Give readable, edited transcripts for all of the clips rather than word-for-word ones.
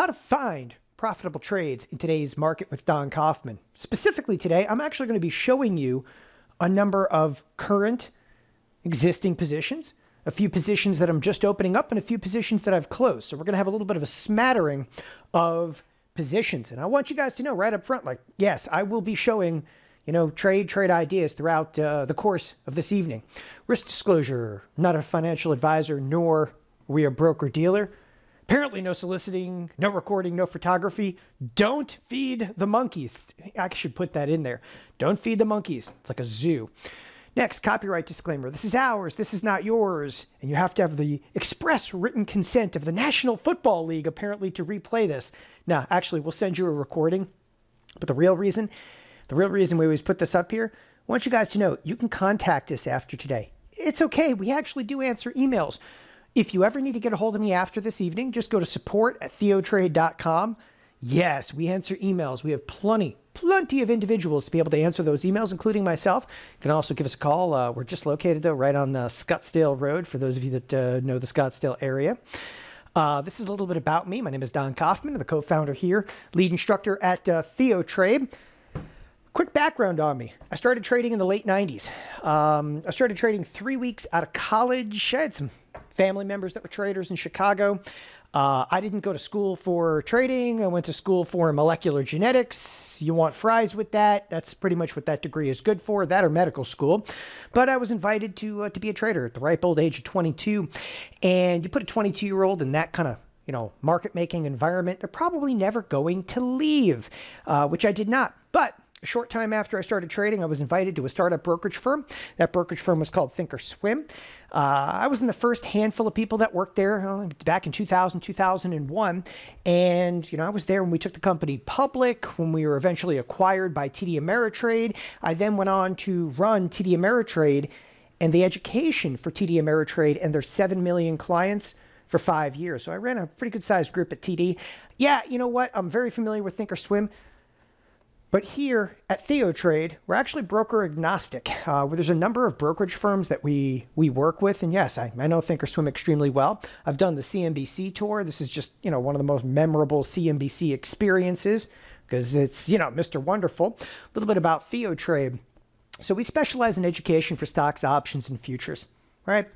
How to find profitable trades in today's market with Don Kaufman. Specifically today, I'm actually going to be showing you a number of current existing positions, a few positions that I'm just opening up, and a few positions that I've closed. So we're going to have a little bit of a smattering of positions. And I want you guys to know right up front, like, yes, I will be showing, trade ideas throughout the course of this evening. Risk disclosure, not a financial advisor, nor are we a broker-dealer. Apparently no soliciting, no recording, no photography. Don't feed the monkeys. I should put that in there. Don't feed the monkeys. It's like a zoo. Next, copyright disclaimer. This is ours. This is not yours. And you have to have the express written consent of the National Football League, apparently, to replay this. Now, actually, we'll send you a recording. But the real reason we always put this up here, I want you guys to know you can contact us after today. It's okay. We actually do answer emails. If you ever need to get a hold of me after this evening, just go to support@TheoTrade.com. Yes, we answer emails. We have plenty of individuals to be able to answer those emails, including myself. You can also give us a call. We're just located, though, right on Scottsdale Road, for those of you that know the Scottsdale area. This is a little bit about me. My name is Don Kaufman. I'm the co-founder here, lead instructor at TheoTrade. Quick background on me. I started trading in the late 90s. I started trading 3 weeks out of college. I had some family members that were traders in Chicago. I didn't go to school for trading. I went to school for molecular genetics. You want fries with that? That's pretty much what that degree is good for, that or medical school. But I was invited to be a trader at the ripe old age of 22. And you put a 22-year-old in that kind of market-making environment, they're probably never going to leave, which I did not. But a short time after I started trading, I was invited to a startup brokerage firm. That brokerage firm was called thinkorswim. I was in the first handful of people that worked there back in 2000, 2001. And, I was there when we took the company public, when we were eventually acquired by TD Ameritrade. I then went on to run TD Ameritrade and the education for TD Ameritrade and their 7 million clients for 5 years. So I ran a pretty good-sized group at TD. Yeah, you know what? I'm very familiar with thinkorswim. But here at TheoTrade, we're actually broker agnostic. Where there's a number of brokerage firms that we work with. And yes, I know thinkorswim extremely well. I've done the CNBC tour. This is just, one of the most memorable CNBC experiences because it's, Mr. Wonderful. A little bit about TheoTrade. So we specialize in education for stocks, options, and futures, right?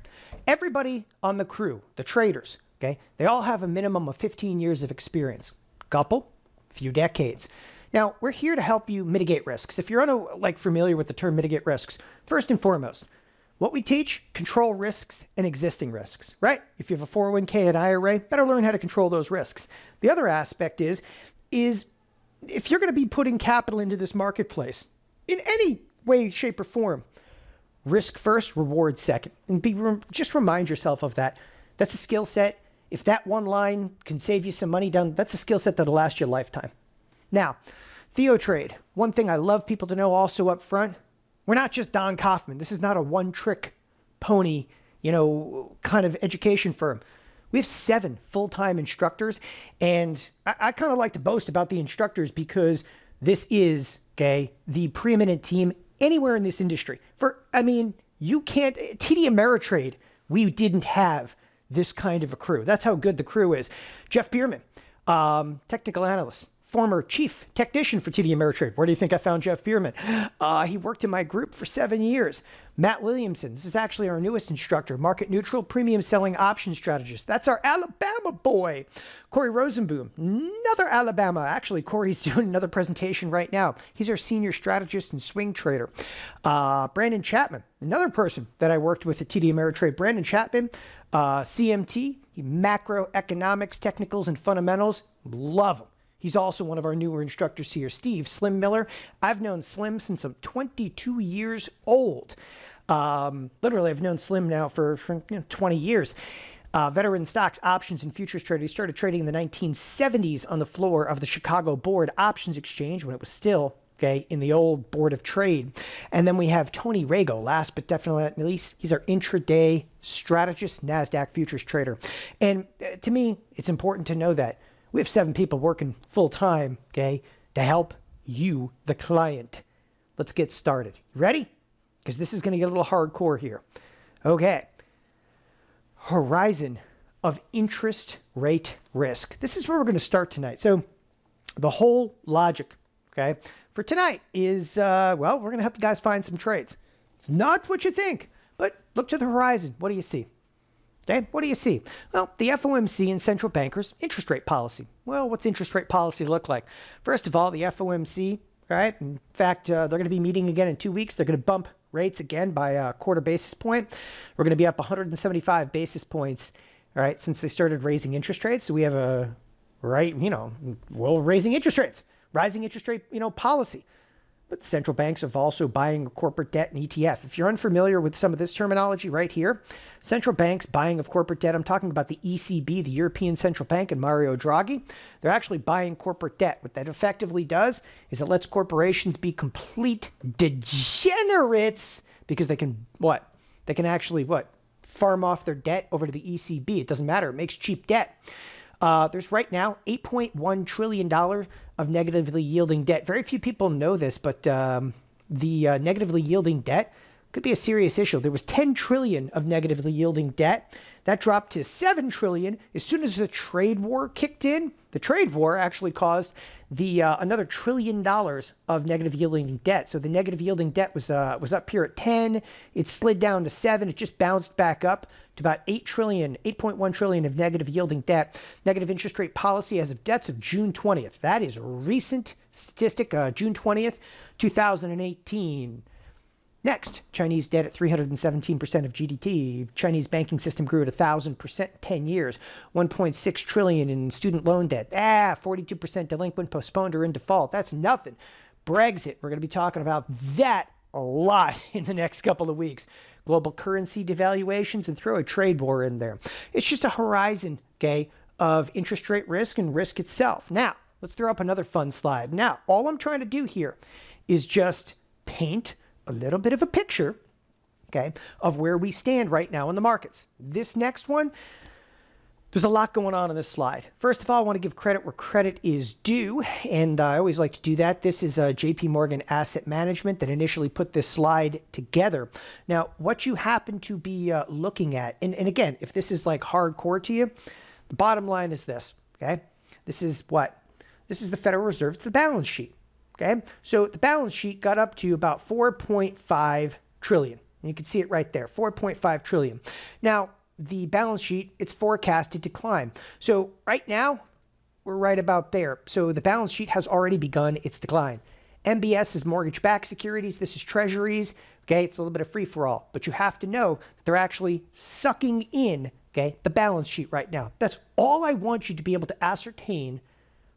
Everybody on the crew, the traders, okay, they all have a minimum of 15 years of experience. Couple, few decades. Now, we're here to help you mitigate risks. If you're familiar with the term mitigate risks, first and foremost, what we teach, control risks and existing risks, right? If you have a 401k and IRA, better learn how to control those risks. The other aspect is if you're going to be putting capital into this marketplace in any way, shape, or form, risk first, reward second. And just remind yourself of that. That's a skill set. If that one line can save you some money that's a skill set that'll last you a lifetime. Now, TheoTrade, one thing I love people to know also up front, we're not just Don Kaufman. This is not a one-trick pony, kind of education firm. We have 7 full-time instructors, and I kind of like to boast about the instructors because this is, the preeminent team anywhere in this industry. You can't, TD Ameritrade, we didn't have this kind of a crew. That's how good the crew is. Jeff Bierman, technical analyst. Former chief technician for TD Ameritrade. Where do you think I found Jeff Bierman? He worked in my group for 7 years. Matt Williamson. This is actually our newest instructor. Market neutral, premium selling option strategist. That's our Alabama boy. Corey Rosenboom. Another Alabama. Actually, Corey's doing another presentation right now. He's our senior strategist and swing trader. Brandon Chapman. Another person that I worked with at TD Ameritrade. Brandon Chapman. CMT. Macroeconomics, technicals, and fundamentals. Love him. He's also one of our newer instructors here. Steve Slim Miller. I've known Slim since I'm 22 years old. Literally, I've known Slim now for 20 years. Veteran stocks, options, and futures trader. He started trading in the 1970s on the floor of the Chicago Board Options Exchange when it was still in the old Board of Trade. And then we have Tony Rago, last but definitely not least. He's our intraday strategist, Nasdaq futures trader. And to me, it's important to know that we have 7 people working full-time, to help you, the client. Let's get started. Ready? Because this is going to get a little hardcore here. Okay. Horizon of interest rate risk. This is where we're going to start tonight. So the whole logic, okay, for tonight is, well, we're going to help you guys find some trades. It's not what you think, but look to the horizon. What do you see? Okay, what do you see? Well, the FOMC and central bankers' interest rate policy. Well, what's interest rate policy look like? First of all, the FOMC, right? In fact, they're going to be meeting again in 2 weeks. They're going to bump rates again by a quarter basis point. We're going to be up 175 basis points, all right, since they started raising interest rates. So we have a, right, raising interest rates, rising interest rate, policy. But central banks are also buying corporate debt and ETF. If you're unfamiliar with some of this terminology right here, central banks buying of corporate debt, I'm talking about the ECB, the European Central Bank, and Mario Draghi. They're actually buying corporate debt. What that effectively does is it lets corporations be complete degenerates because they can what? They can actually what? Farm off their debt over to the ECB. It doesn't matter. It makes cheap debt. There's right now $8.1 trillion of negatively yielding debt. Very few people know this, but the negatively yielding debt could be a serious issue. There was $10 trillion of negatively yielding debt. That dropped to $7 trillion as soon as the trade war kicked in. The trade war actually caused the another $1 trillion of negative yielding debt. So the negative yielding debt was up here at 10. It slid down to 7. It just bounced back up to about 8 trillion, 8.1 trillion of negative yielding debt. Negative interest rate policy as of debts of June 20th. That is a recent statistic, June 20th, 2018. Next, Chinese debt at 317% of GDP. Chinese banking system grew at 1,000% in 10 years. 1.6 trillion in student loan debt. 42% delinquent, postponed, or in default. That's nothing. Brexit, we're going to be talking about that a lot in the next couple of weeks. Global currency devaluations, and throw a trade war in there. It's just a horizon, okay, of interest rate risk and risk itself. Now, let's throw up another fun slide. Now, all I'm trying to do here is just paint a little bit of a picture, okay, of where we stand right now in the markets. This next one, there's a lot going on this slide. First of all, I want to give credit where credit is due, and I always like to do that. This is JP Morgan Asset Management that initially put this slide together. Now, what you happen to be looking at, and again, if this is like hardcore to you, the bottom line is this, okay? This is what? This is the Federal Reserve. It's the balance sheet. Okay, so the balance sheet got up to about 4.5 trillion. And you can see it right there, 4.5 trillion. Now, the balance sheet, it's forecasted to climb. So right now, we're right about there. So the balance sheet has already begun its decline. MBS is mortgage-backed securities. This is treasuries. Okay, it's a little bit of free-for-all. But you have to know that they're actually sucking in, okay, the balance sheet right now. That's all I want you to be able to ascertain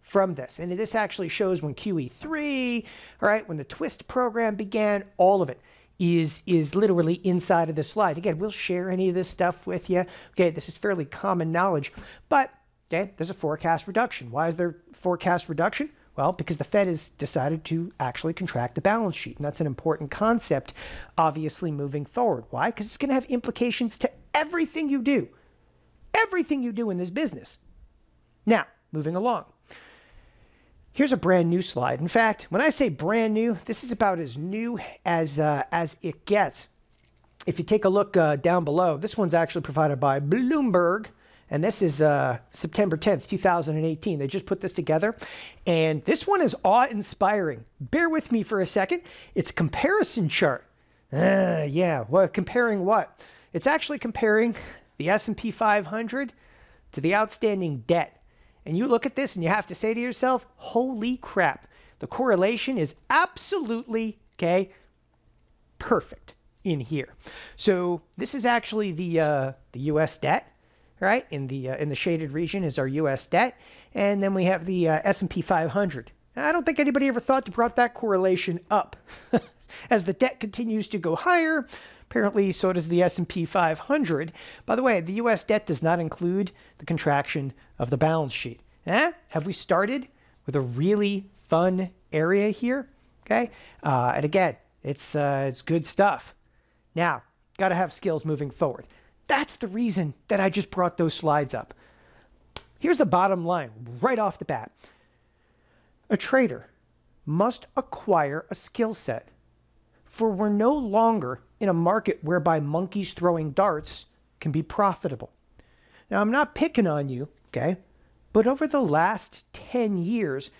from this. And this actually shows when QE3, all right, when the twist program began, all of it is literally inside of this slide. Again, we'll share any of this stuff with you. Okay, this is fairly common knowledge, but okay, there's a forecast reduction. Why is there forecast reduction? Well, because the Fed has decided to actually contract the balance sheet, and that's an important concept, obviously, moving forward. Why? Because it's going to have implications to everything you do in this business. Now, moving along. Here's a brand new slide. In fact, when I say brand new, this is about as new as it gets. If you take a look down below, this one's actually provided by Bloomberg, and this is September 10th, 2018. They just put this together, and this one is awe-inspiring. Bear with me for a second. It's a comparison chart. Yeah, well, comparing what? It's actually comparing the S&P 500 to the outstanding debt. And you look at this and you have to say to yourself, holy crap, the correlation is absolutely, okay, perfect in here. So this is actually the U.S. debt, right? In the shaded region is our U.S. debt. And then we have the S&P 500. I don't think anybody ever thought to brought that correlation up. As the debt continues to go higher, apparently so does the S&P 500. By the way, the U.S. debt does not include the contraction of the balance sheet. Have we started with a really fun area here? Okay, and again, it's good stuff. Now, got to have skills moving forward. That's the reason that I just brought those slides up. Here's the bottom line right off the bat. A trader must acquire a skill set, for we're no longer in a market whereby monkeys throwing darts can be profitable. Now, I'm not picking on you, okay? But over the last 10 years,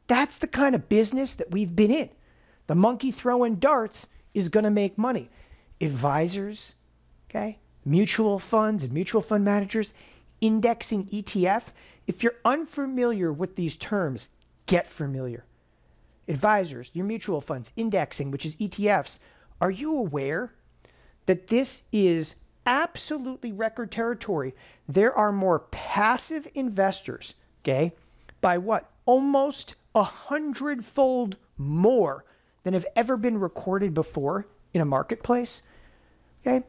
that's the kind of business that we've been in. The monkey throwing darts is going to make money. Advisors, okay? Mutual funds and mutual fund managers, indexing ETF. If you're unfamiliar with these terms, get familiar. Advisors, your mutual funds, indexing, which is ETFs, are you aware that this is absolutely record territory? There are more passive investors, okay, by what? Almost 100-fold more than have ever been recorded before in a marketplace, okay?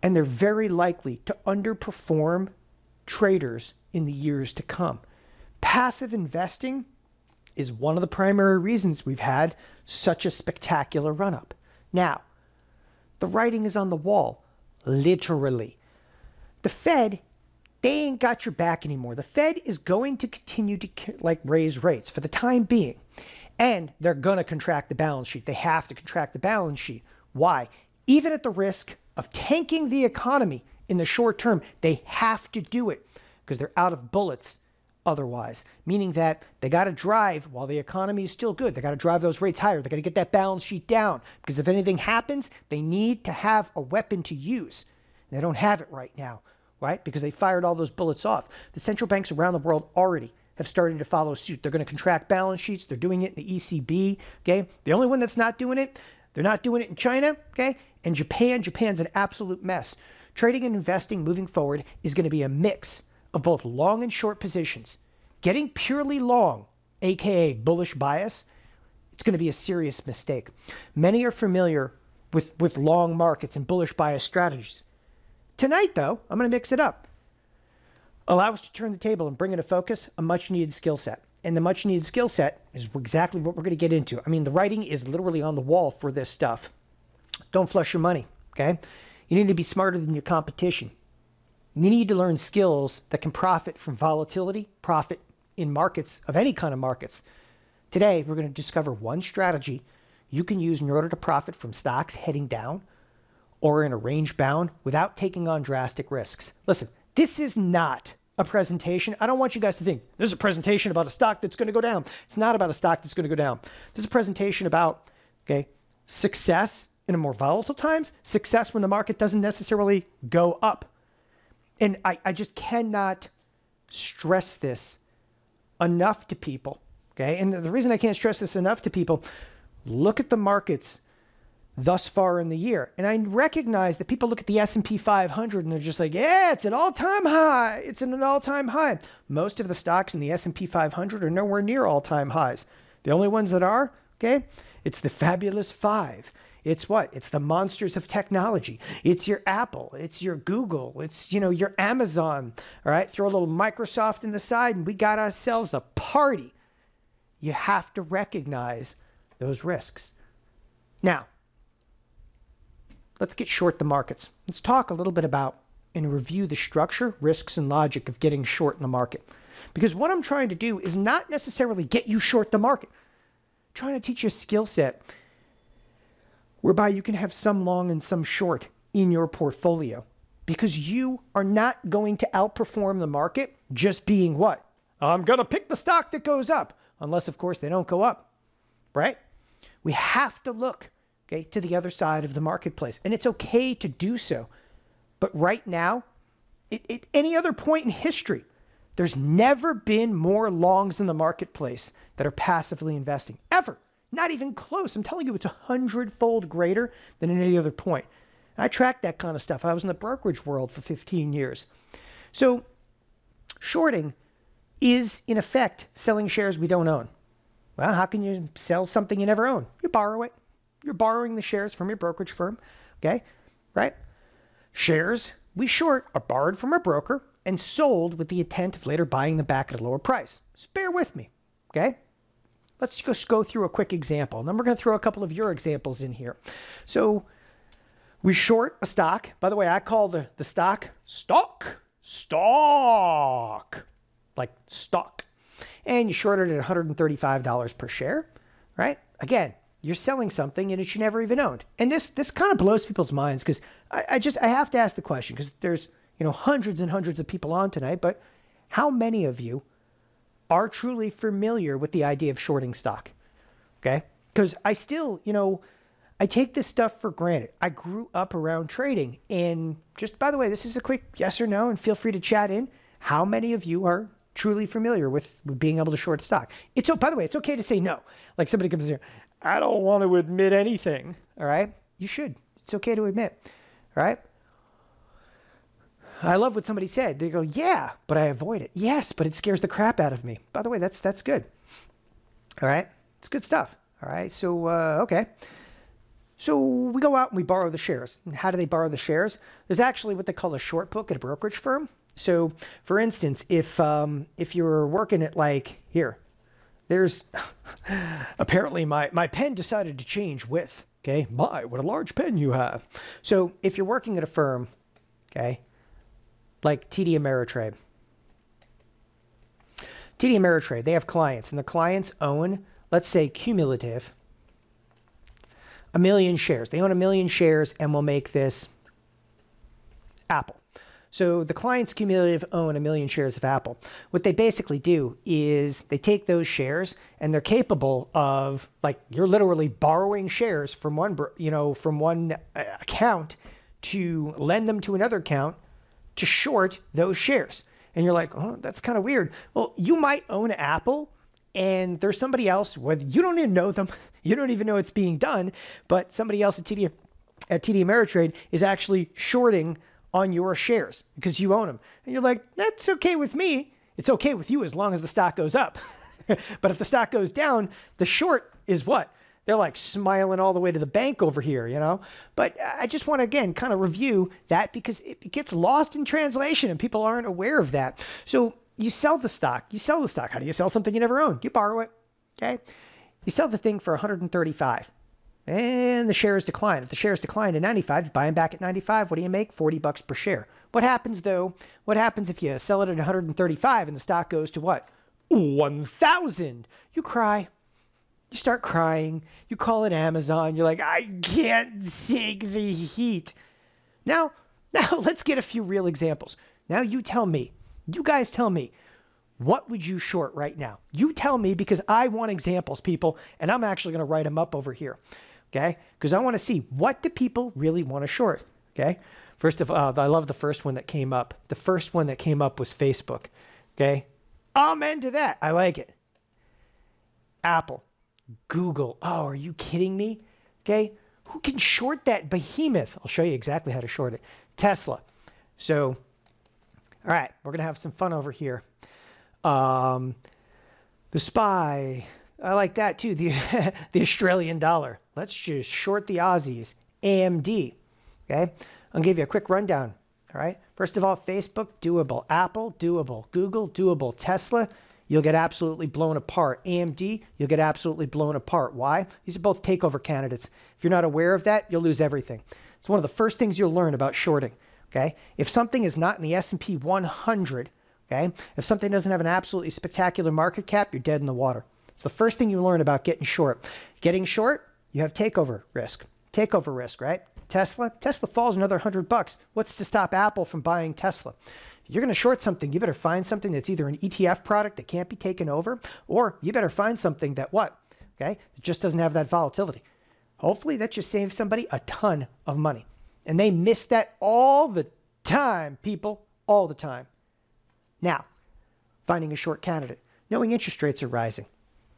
And they're very likely to underperform traders in the years to come. Passive investing is one of the primary reasons we've had such a spectacular run-up. Now, the writing is on the wall, literally. The Fed, they ain't got your back anymore. The Fed is going to continue to raise rates for the time being. And they're going to contract the balance sheet. They have to contract the balance sheet. Why? Even at the risk of tanking the economy in the short term, they have to do it because they're out of bullets otherwise, meaning that they got to drive while the economy is still good. They got to drive those rates higher. They got to get that balance sheet down because if anything happens, they need to have a weapon to use. They don't have it right now, right? Because they fired all those bullets off. The central banks around the world already have started to follow suit. They're going to contract balance sheets. They're doing it in the ECB, okay? The only one that's not doing it, they're not doing it in China, okay? And Japan. Japan's an absolute mess. Trading and investing moving forward is going to be a mix of both long and short positions. Getting purely long, aka bullish bias, it's going to be a serious mistake. Many are familiar with long markets and bullish bias strategies. Tonight, though, I'm going to mix it up. Allow us to turn the table and bring into focus a much-needed skill set. And the much-needed skill set is exactly what we're going to get into. I mean, the writing is literally on the wall for this stuff. Don't flush your money, okay? You need to be smarter than your competition. You need to learn skills that can profit from volatility, profit in markets of any kind of markets. Today, we're going to discover one strategy you can use in order to profit from stocks heading down or in a range bound without taking on drastic risks. Listen, this is not a presentation. I don't want you guys to think this is a presentation about a stock that's going to go down. It's not about a stock that's going to go down. This is a presentation about, okay, success in a more volatile times, success when the market doesn't necessarily go up. And I just cannot stress this enough to people, okay? And the reason I can't stress this enough to people, look at the markets thus far in the year. And I recognize that people look at the S&P 500 and they're just like, yeah, it's an all-time high. It's an all-time high. Most of the stocks in the S&P 500 are nowhere near all-time highs. The only ones that are, okay, it's the fabulous five. It's what? It's the monsters of technology. It's your Apple. It's your Google. It's, your Amazon. All right. Throw a little Microsoft in the side and we got ourselves a party. You have to recognize those risks. Now, let's get short the markets. Let's talk a little bit about and review the structure, risks, and logic of getting short in the market. Because what I'm trying to do is not necessarily get you short the market. I'm trying to teach you a skill set whereby you can have some long and some short in your portfolio. Because you are not going to outperform the market just being what? I'm going to pick the stock that goes up. Unless, of course, they don't go up, right? We have to look, okay, to the other side of the marketplace. And it's okay to do so. But right now, at any other point in history, there's never been more longs in the marketplace that are passively investing. Ever. Not even close. I'm telling you, it's 100-fold greater than at any other point. I tracked that kind of stuff. I was in the brokerage world for 15 years. So shorting is, in effect, selling shares we don't own. Well, how can you sell something you never own? You borrow it. You're borrowing the shares from your brokerage firm, okay? Right? Shares we short are borrowed from a broker and sold with the intent of later buying them back at a lower price. So bear with me, okay? Let's just go through a quick example. And then we're going to throw a couple of your examples in here. So we short a stock. By the way, I call the stock like stock. And you shorted it at $135 per share, right? Again, you're selling something that you never even owned. And this kind of blows people's minds because I have to ask the question because there's hundreds and hundreds of people on tonight, but how many of you are truly familiar with the idea of shorting stock? Okay? Because I still, I take this stuff for granted. I grew up around trading. And just, by the way, this is a quick yes or no, and feel free to chat in. How many of you are truly familiar with being able to short stock? By the way, it's okay to say no. Like somebody comes here, I don't want to admit anything. All right? You should. It's okay to admit. All right? I love what somebody said. They go, yeah, but I avoid it. Yes, but it scares the crap out of me. By the way, that's good. All right? It's good stuff. All right? So, okay. So we go out and we borrow the shares. And how do they borrow the shares? There's actually what they call a short book at a brokerage firm. So, for instance, if you're working at there's apparently my pen decided to change width. Okay, what a large pen you have. So if you're working at a firm, okay, like TD Ameritrade. TD Ameritrade, they have clients, and the clients own, let's say, cumulative, 1 million shares. They own 1 million shares, and we'll make this Apple. So the clients cumulative own 1 million shares of Apple. What they basically do is they take those shares, and they're capable of, you're literally borrowing shares from one account to lend them to another account to short those shares. And you're like, oh, that's kind of weird. Well, you might own Apple, and there's somebody else, whether you don't even know them, you don't even know it's being done, but somebody else at TD Ameritrade is actually shorting on your shares because you own them. And you're like, that's okay with me. It's okay with you as long as the stock goes up. But if the stock goes down, the short is what? They're like smiling all the way to the bank over here, But I just want to, again, kind of review that because it gets lost in translation and people aren't aware of that. So you sell the stock. How do you sell something you never owned? You borrow it, okay? You sell the thing for 135. And the shares decline. If the shares decline to 95, you buy them back at 95. What do you make? $40 per share. What happens, though? What happens if you sell it at 135 and the stock goes to what? 1,000. You cry. You start crying. You call it Amazon. You're like, I can't take the heat. Now let's get a few real examples. Now you tell me. You guys tell me. What would you short right now? You tell me because I want examples, people, and I'm actually going to write them up over here. Okay? Because I want to see what do people really want to short. Okay? First of all, I love the first one that came up. The first one that came up was Facebook. Okay? Amen to that. I like it. Apple. Google. Oh, are you kidding me? Okay? Who can short that behemoth? I'll show you exactly how to short it. Tesla. So, all right, we're going to have some fun over here. The SPY. I like that too. The Australian dollar. Let's just short the Aussies. AMD. Okay? I'll give you a quick rundown. All right? First of all, Facebook, doable. Apple, doable. Google, doable. Tesla, you'll get absolutely blown apart. AMD, you'll get absolutely blown apart. Why? These are both takeover candidates. If you're not aware of that, you'll lose everything. It's one of the first things you'll learn about shorting. Okay? If something is not in the S&P 100, okay? If something doesn't have an absolutely spectacular market cap, you're dead in the water. It's the first thing you learn about getting short. Getting short, you have takeover risk. Takeover risk, right? Tesla falls another $100. What's to stop Apple from buying Tesla? You're going to short something, you better find something that's either an ETF product that can't be taken over, or you better find something that what? Okay? It just doesn't have that volatility. Hopefully that just saves somebody a ton of money. And they miss that all the time, people, all the time. Now, finding a short candidate, knowing interest rates are rising.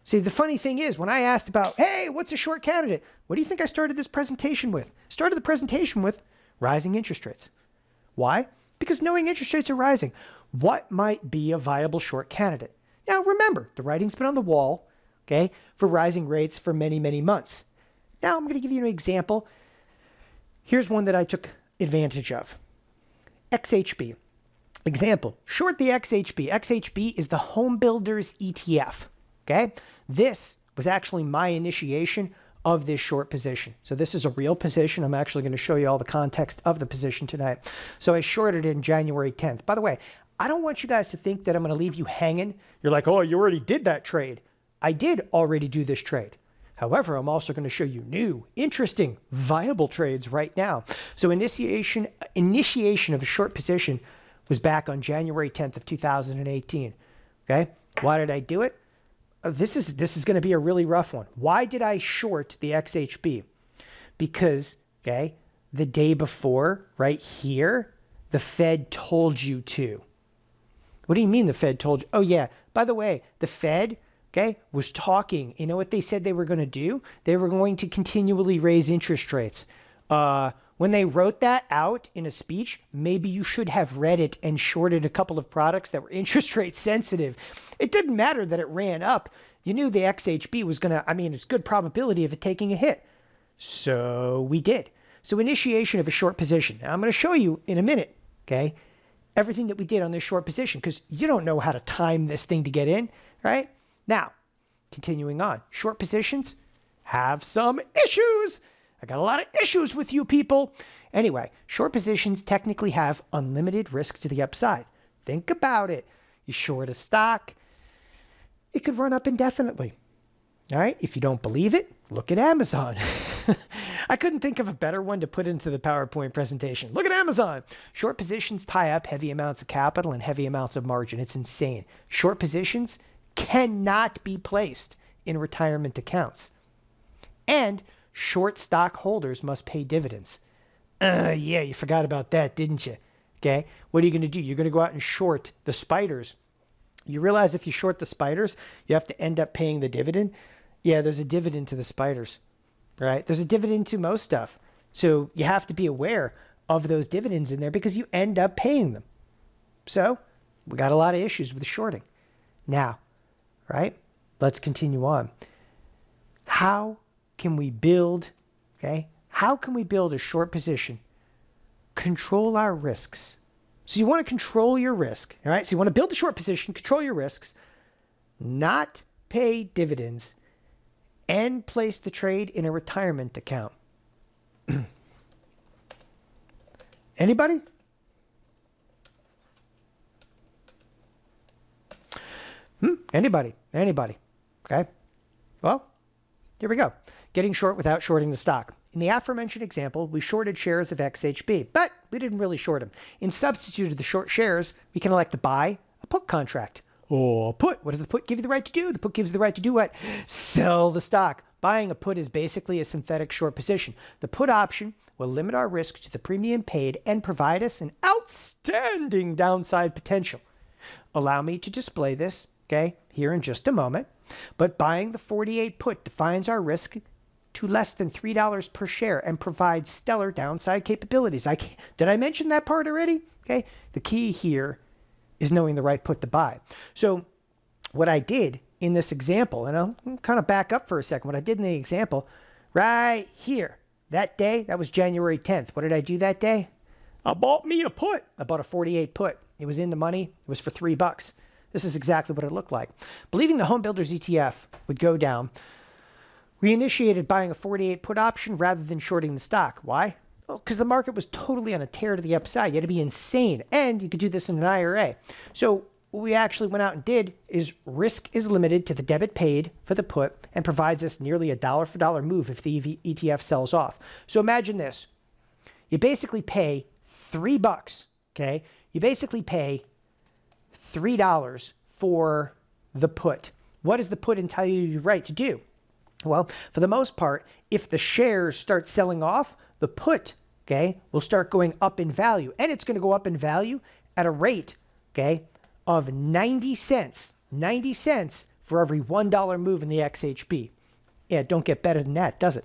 See, the funny thing is, when I asked about, hey, what's a short candidate? What do you think I started this presentation with? Started the presentation with rising interest rates. Why? Because knowing interest rates are rising. What might be a viable short candidate? Now, remember, the writing's been on the wall, okay, for rising rates for many, many months. Now, I'm going to give you an example. Here's one that I took advantage of. XHB. Example, short the XHB. XHB is the Home Builders ETF. Okay? This was actually my initiation of this short position. So this is a real position. I'm actually going to show you all the context of the position tonight. So I shorted it in January 10th. By the way, I don't want you guys to think that I'm going to leave you hanging. You're like, oh, you already did that trade. I did already do this trade. However, I'm also going to show you new, interesting, viable trades right now. So initiation of a short position was back on January 10th of 2018. Okay? Why did I do it? This is going to be a really rough one. Why did I short the XHB? Because, okay, the day before, right here, the Fed told you to. What do you mean the Fed told you? Oh, yeah. By the way, the Fed, okay, was talking. You know what they said they were going to do? They were going to continually raise interest rates. When they wrote that out in a speech, maybe you should have read it and shorted a couple of products that were interest rate sensitive. It didn't matter that it ran up. You knew the XHB was going to, it's good probability of it taking a hit. So we did. So initiation of a short position. Now I'm going to show you in a minute, okay, everything that we did on this short position because you don't know how to time this thing to get in, right? Now, continuing on. Short positions have some issues. I got a lot of issues with you people. Anyway, short positions technically have unlimited risk to the upside. Think about it. You short a stock, it could run up indefinitely. All right? If you don't believe it, look at Amazon. I couldn't think of a better one to put into the PowerPoint presentation. Look at Amazon. Short positions tie up heavy amounts of capital and heavy amounts of margin. It's insane. Short positions cannot be placed in retirement accounts. And short stock holders must pay dividends. Yeah, you forgot about that, didn't you? Okay, what are you going to do? You're going to go out and short the spiders. You realize if you short the spiders, you have to end up paying the dividend. Yeah, there's a dividend to the spiders, right? There's a dividend to most stuff. So you have to be aware of those dividends in there because you end up paying them. So we got a lot of issues with shorting. Now, right? Let's continue on. How can we build, okay? How can we build a short position? Control our risks. So you want to control your risk, all right? So you want to build a short position, control your risks, not pay dividends, and place the trade in a retirement account. Anybody? Anybody? Okay. Well, here we go. Getting short without shorting the stock. In the aforementioned example, we shorted shares of XHB, but we didn't really short them. In substitute of the short shares, we can elect to buy a put contract. Oh, put. What does the put give you the right to do? The put gives you the right to do what? Sell the stock. Buying a put is basically a synthetic short position. The put option will limit our risk to the premium paid and provide us an outstanding downside potential. Allow me to display this, okay, here in just a moment. But buying the 48 put defines our risk to less than $3 per share and provides stellar downside capabilities. Did I mention that part already? Okay. The key here is knowing the right put to buy. So what I did in this example, and I'll kind of back up for a second. What I did in the example right here, that day, that was January 10th. What did I do that day? I bought me a put. I bought a 48 put. It was in the money. It was for $3. This is exactly what it looked like. Believing the home builders ETF would go down, we initiated buying a 48 put option rather than shorting the stock. Why? Well, because the market was totally on a tear to the upside. You had to be insane. And you could do this in an IRA. So what we actually went out and did is risk is limited to the debit paid for the put and provides us nearly a dollar for dollar move if the ETF sells off. So imagine this. You basically pay $3, okay? You basically pay $3 for the put. What does the put entitle you right to do? Well, for the most part, if the shares start selling off, the put, okay, will start going up in value. And it's going to go up in value at a rate, okay, of 90 cents. 90 cents for every $1 move in the XHB. Yeah, don't get better than that, does it?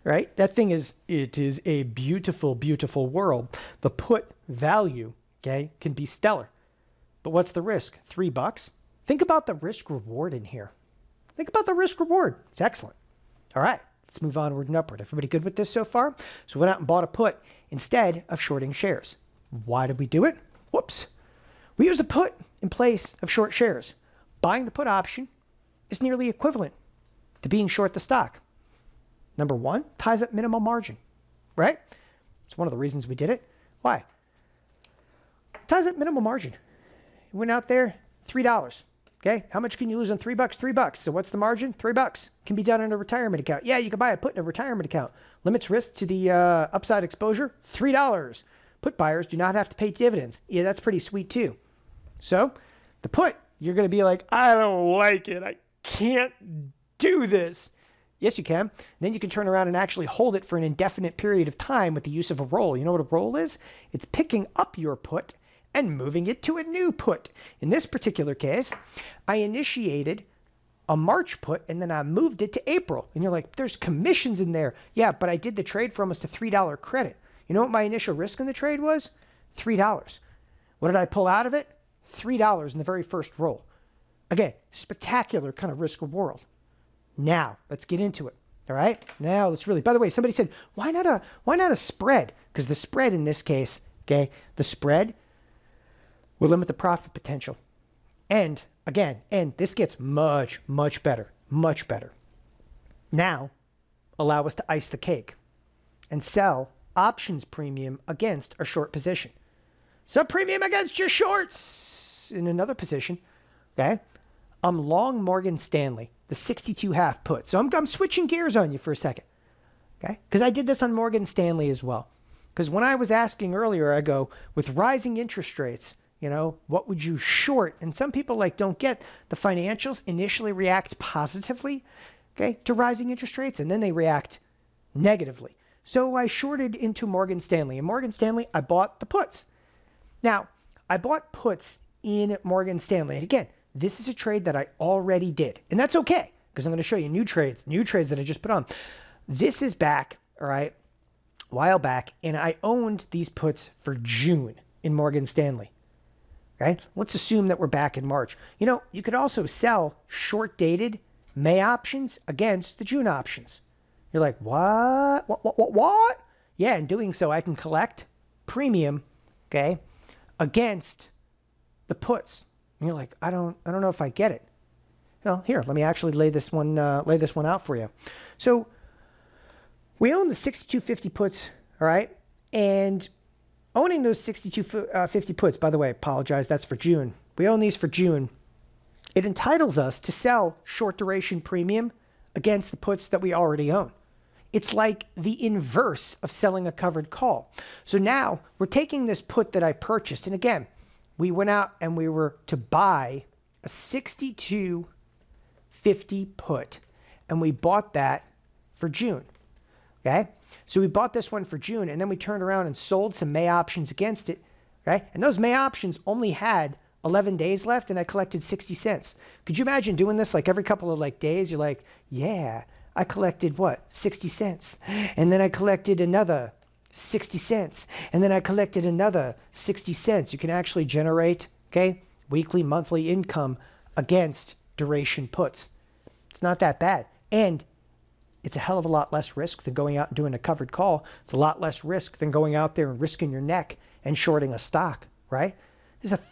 Right? That thing is, it is a beautiful, beautiful world. The put value, okay, can be stellar. But what's the risk? $3? Think about the risk reward in here. Think about the risk reward. It's excellent. All right, let's move onward and upward. Everybody good with this so far? So we went out and bought a put instead of shorting shares. Why did we do it? Whoops. We used a put in place of short shares. Buying the put option is nearly equivalent to being short the stock. Number one, ties up minimum margin, right? It's one of the reasons we did it. Why? Ties up minimum margin. We went out there, $3. Okay, how much can you lose on $3? $3. So what's the margin? $3. Can be done in a retirement account. Yeah, you can buy a put in a retirement account. Limits risk to the upside exposure, $3. Put buyers do not have to pay dividends. Yeah, that's pretty sweet too. So the put, you're going to be like, I don't like it. I can't do this. Yes, you can. Then you can turn around and actually hold it for an indefinite period of time with the use of a roll. You know what a roll is? It's picking up your put and moving it to a new put. In this particular case, I initiated a March put and then I moved it to April. And you're like, there's commissions in there. Yeah, but I did the trade for almost a $3 credit. You know what my initial risk in the trade was? $3. What did I pull out of it? $3 in the very first roll. Again, spectacular kind of risk reward. Now, let's get into it. All right? Now, let's really, by the way, somebody said, why not a spread? Because the spread in this case, okay, the spread will limit the profit potential. And again, this gets much, much better. Much better. Now, allow us to ice the cake and sell options premium against a short position. Sub premium against your shorts in another position. Okay? I'm long Morgan Stanley, the 62.5 put. So I'm switching gears on you for a second. Okay? Because I did this on Morgan Stanley as well. Because when I was asking earlier, I go, with rising interest rates, what would you short? And some people don't get the financials initially react positively, okay, to rising interest rates, and then they react negatively. So I shorted into Morgan Stanley. And Morgan Stanley, I bought the puts. Now, I bought puts in Morgan Stanley. And again, this is a trade that I already did. And that's okay, because I'm going to show you new trades that I just put on. This is back, all right, a while back, and I owned these puts for June in Morgan Stanley. Okay? Let's assume that we're back in March. You could also sell short-dated May options against the June options. You're like, what? What? Yeah, in doing so, I can collect premium, okay, against the puts. And you're like, I don't know if I get it. Well, here, let me actually lay this one out for you. So we own the 6250 puts, all right, and owning those 6250 puts, by the way, apologize, that's for June. We own these for June. It entitles us to sell short duration premium against the puts that we already own. It's like the inverse of selling a covered call. So now we're taking this put that I purchased. And again, we went out and we were to buy a 6250 put. And we bought that for June. Okay? So we bought this one for June, and then we turned around and sold some May options against it. Okay? And those May options only had 11 days left, and I collected 60 cents. Could you imagine doing this every couple of days? You're like, yeah, I collected 60 cents. And then I collected another 60 cents. And then I collected another 60 cents. You can actually generate, okay, weekly, monthly income against duration puts. It's not that bad. And it's a hell of a lot less risk than going out and doing a covered call. It's a lot less risk than going out there and risking your neck and shorting a stock, right? This is a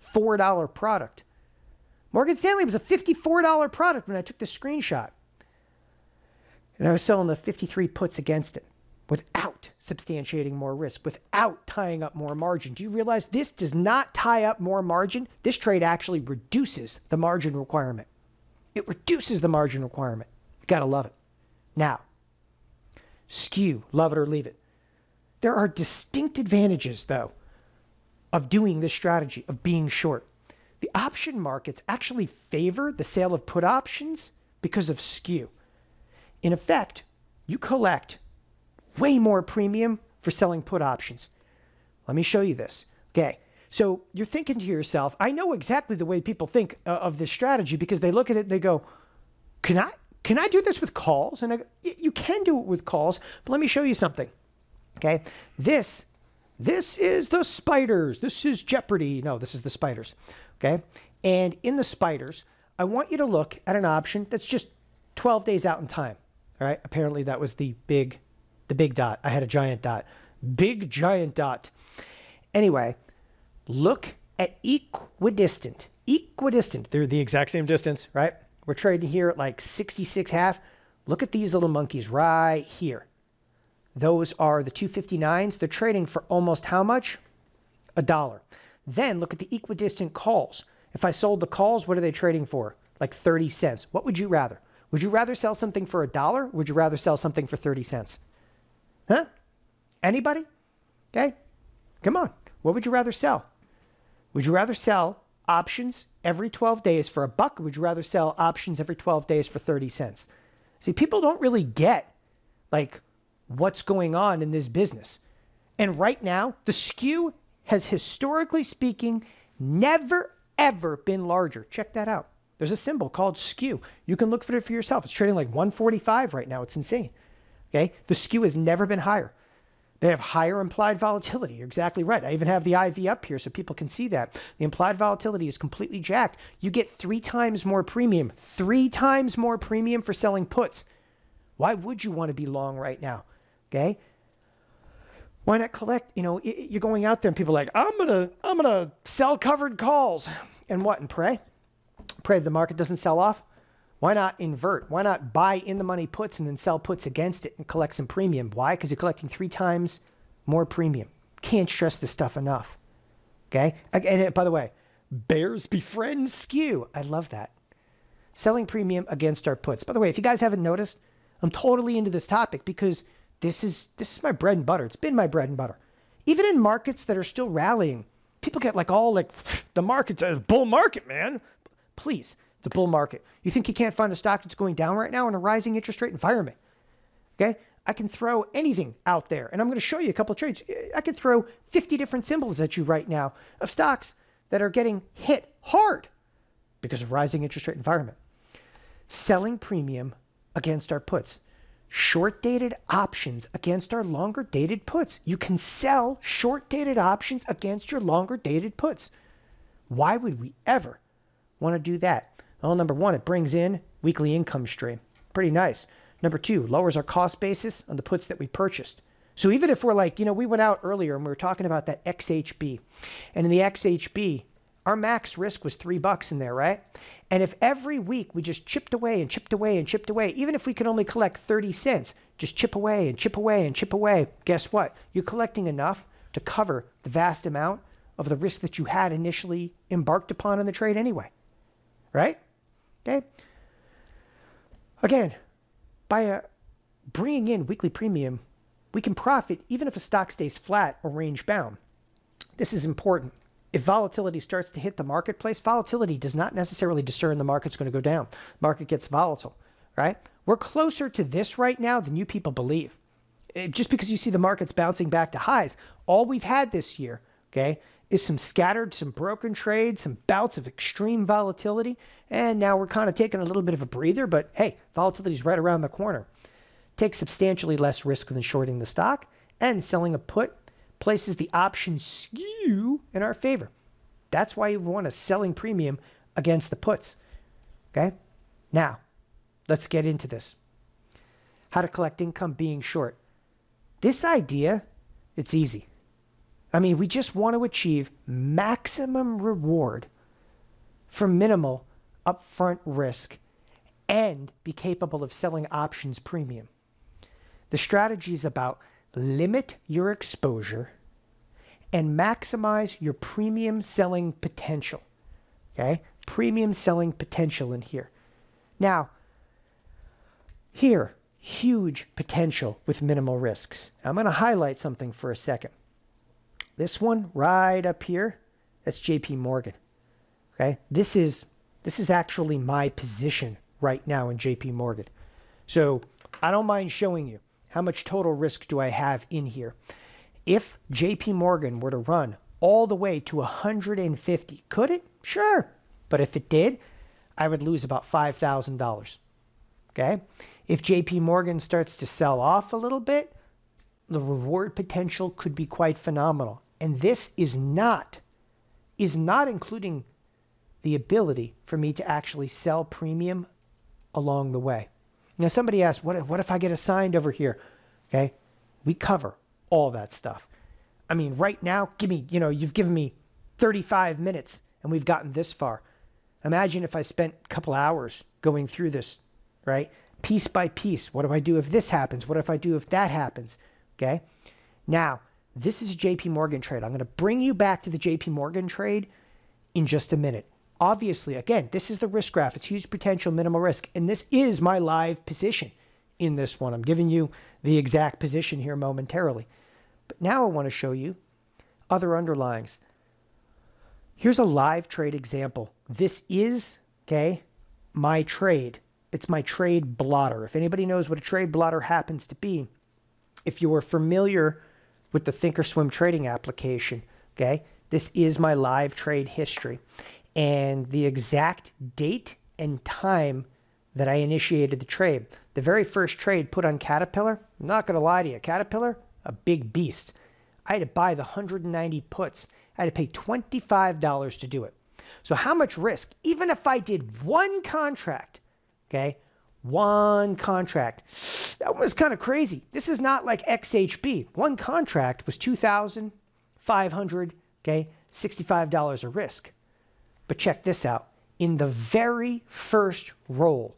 $54 product. Morgan Stanley was a $54 product when I took the screenshot. And I was selling the 53 puts against it without substantiating more risk, without tying up more margin. Do you realize this does not tie up more margin? This trade actually reduces the margin requirement. It reduces the margin requirement. You gotta love it. Now, Skew, love it or leave it. There are distinct advantages, though, of doing this strategy, of being short. The option markets actually favor the sale of put options because of Skew. In effect, you collect way more premium for selling put options. Let me show you this. Okay, so you're thinking to yourself, I know exactly the way people think of this strategy because they look at it and they go, can I do this with calls? And I go, you can do it with calls, but let me show you something. Okay, this is the spiders. This is Jeopardy. No, this is the spiders. Okay, and in the spiders, I want you to look at an option that's just 12 days out in time. All right, apparently that was the big dot. I had a giant dot. Big giant dot. Anyway, look at equidistant. Equidistant. They're the exact same distance, right? We're trading here at 66.5. Look at these little monkeys right here. Those are the 259s. They're trading for almost how much? $1. Then look at the equidistant calls. If I sold the calls, what are they trading for? Like 30 cents. What would you rather? Would you rather sell something for $1? Or would you rather sell something for 30 cents? Huh? Anybody? Okay. Come on. What would you rather sell? Would you rather sell options every 12 days for $1, or would you rather sell options every 12 days for 30 cents? See, people don't really get like what's going on in this business. And right now, the skew has historically speaking never ever been larger. Check that out. There's a symbol called skew. You can look for it for yourself. It's trading like 145 right now. It's insane. Okay? The skew has never been higher. They have higher implied volatility. You're exactly right. I even have the IV up here so people can see that. The implied volatility is completely jacked. You get 3 times more premium. 3 times more premium for selling puts. Why would you want to be long right now? Okay? Why not collect? You're going out there and people are like, I'm gonna sell covered calls. And what? And pray? Pray the market doesn't sell off? Why not invert? Why not buy in the money puts and then sell puts against it and collect some premium? Why? Because you're collecting 3 times more premium. Can't stress this stuff enough. Okay? And by the way, bears befriend skew. I love that. Selling premium against our puts. By the way, if you guys haven't noticed, I'm totally into this topic because this is my bread and butter. It's been my bread and butter. Even in markets that are still rallying, people get the market's a bull market, man. Please, it's a bull market. You think you can't find a stock that's going down right now in a rising interest rate environment? Okay? I can throw anything out there, and I'm going to show you a couple of trades. I can throw 50 different symbols at you right now of stocks that are getting hit hard because of rising interest rate environment. Selling premium against our puts. Short-dated options against our longer-dated puts. You can sell short-dated options against your longer-dated puts. Why would we ever want to do that? Well, number one, it brings in weekly income stream. Pretty nice. Number two, lowers our cost basis on the puts that we purchased. So even if we're like, we went out earlier and we were talking about that XHB. And in the XHB, our max risk was $3 in there, right? And if every week we just chipped away and chipped away and chipped away, even if we could only collect 30 cents, just chip away and chip away and chip away, guess what? You're collecting enough to cover the vast amount of the risk that you had initially embarked upon in the trade anyway, right? Okay. Again, by bringing in weekly premium, we can profit even if a stock stays flat or range bound. This is important. If volatility starts to hit the marketplace, volatility does not necessarily discern the market's going to go down. Market gets volatile, right? We're closer to this right now than you people believe. Just because you see the markets bouncing back to highs, all we've had this year, okay, is some scattered, some broken trades, some bouts of extreme volatility, and now we're kind of taking a little bit of a breather, but hey, volatility is right around the corner. Takes substantially less risk than shorting the stock, and selling a put places the option skew in our favor. That's why you want a selling premium against the puts. Okay? Now, let's get into this. How to collect income being short. This idea, it's easy. We just want to achieve maximum reward for minimal upfront risk and be capable of selling options premium. The strategy is about limit your exposure and maximize your premium selling potential. Okay? Premium selling potential in here. Now, here, huge potential with minimal risks. I'm going to highlight something for a second. This one right up here, that's JP Morgan. Okay? This is actually my position right now in JP Morgan. So I don't mind showing you how much total risk do I have in here. If JP Morgan were to run all the way to 150, could it? Sure. But if it did, I would lose about $5,000. Okay? If JP Morgan starts to sell off a little bit, the reward potential could be quite phenomenal. And this is not including the ability for me to actually sell premium along the way. Now, somebody asked, what if I get assigned over here? Okay, we cover all that stuff. Right now, you've given me 35 minutes and we've gotten this far. Imagine if I spent a couple hours going through this, right? Piece by piece. What do I do if this happens? What if I do if that happens? Okay, now, this is a JP Morgan trade. I'm going to bring you back to the JP Morgan trade in just a minute. Obviously, again, this is the risk graph. It's huge potential, minimal risk. And this is my live position in this one. I'm giving you the exact position here momentarily. But now I want to show you other underlyings. Here's a live trade example. This is, okay, my trade. It's my trade blotter. If anybody knows what a trade blotter happens to be, if you are familiar with the thinkorswim trading application, okay, this is my live trade history. And the exact date and time that I initiated the trade. The very first trade put on Caterpillar, I'm not going to lie to you, Caterpillar, a big beast. I had to buy the 190 puts. I had to pay $25 to do it. So how much risk? Even if I did one contract, okay, one contract, that was kind of crazy. This is not like XHB. One contract was $2,500, okay, $65 of risk. But check this out. In the very first roll,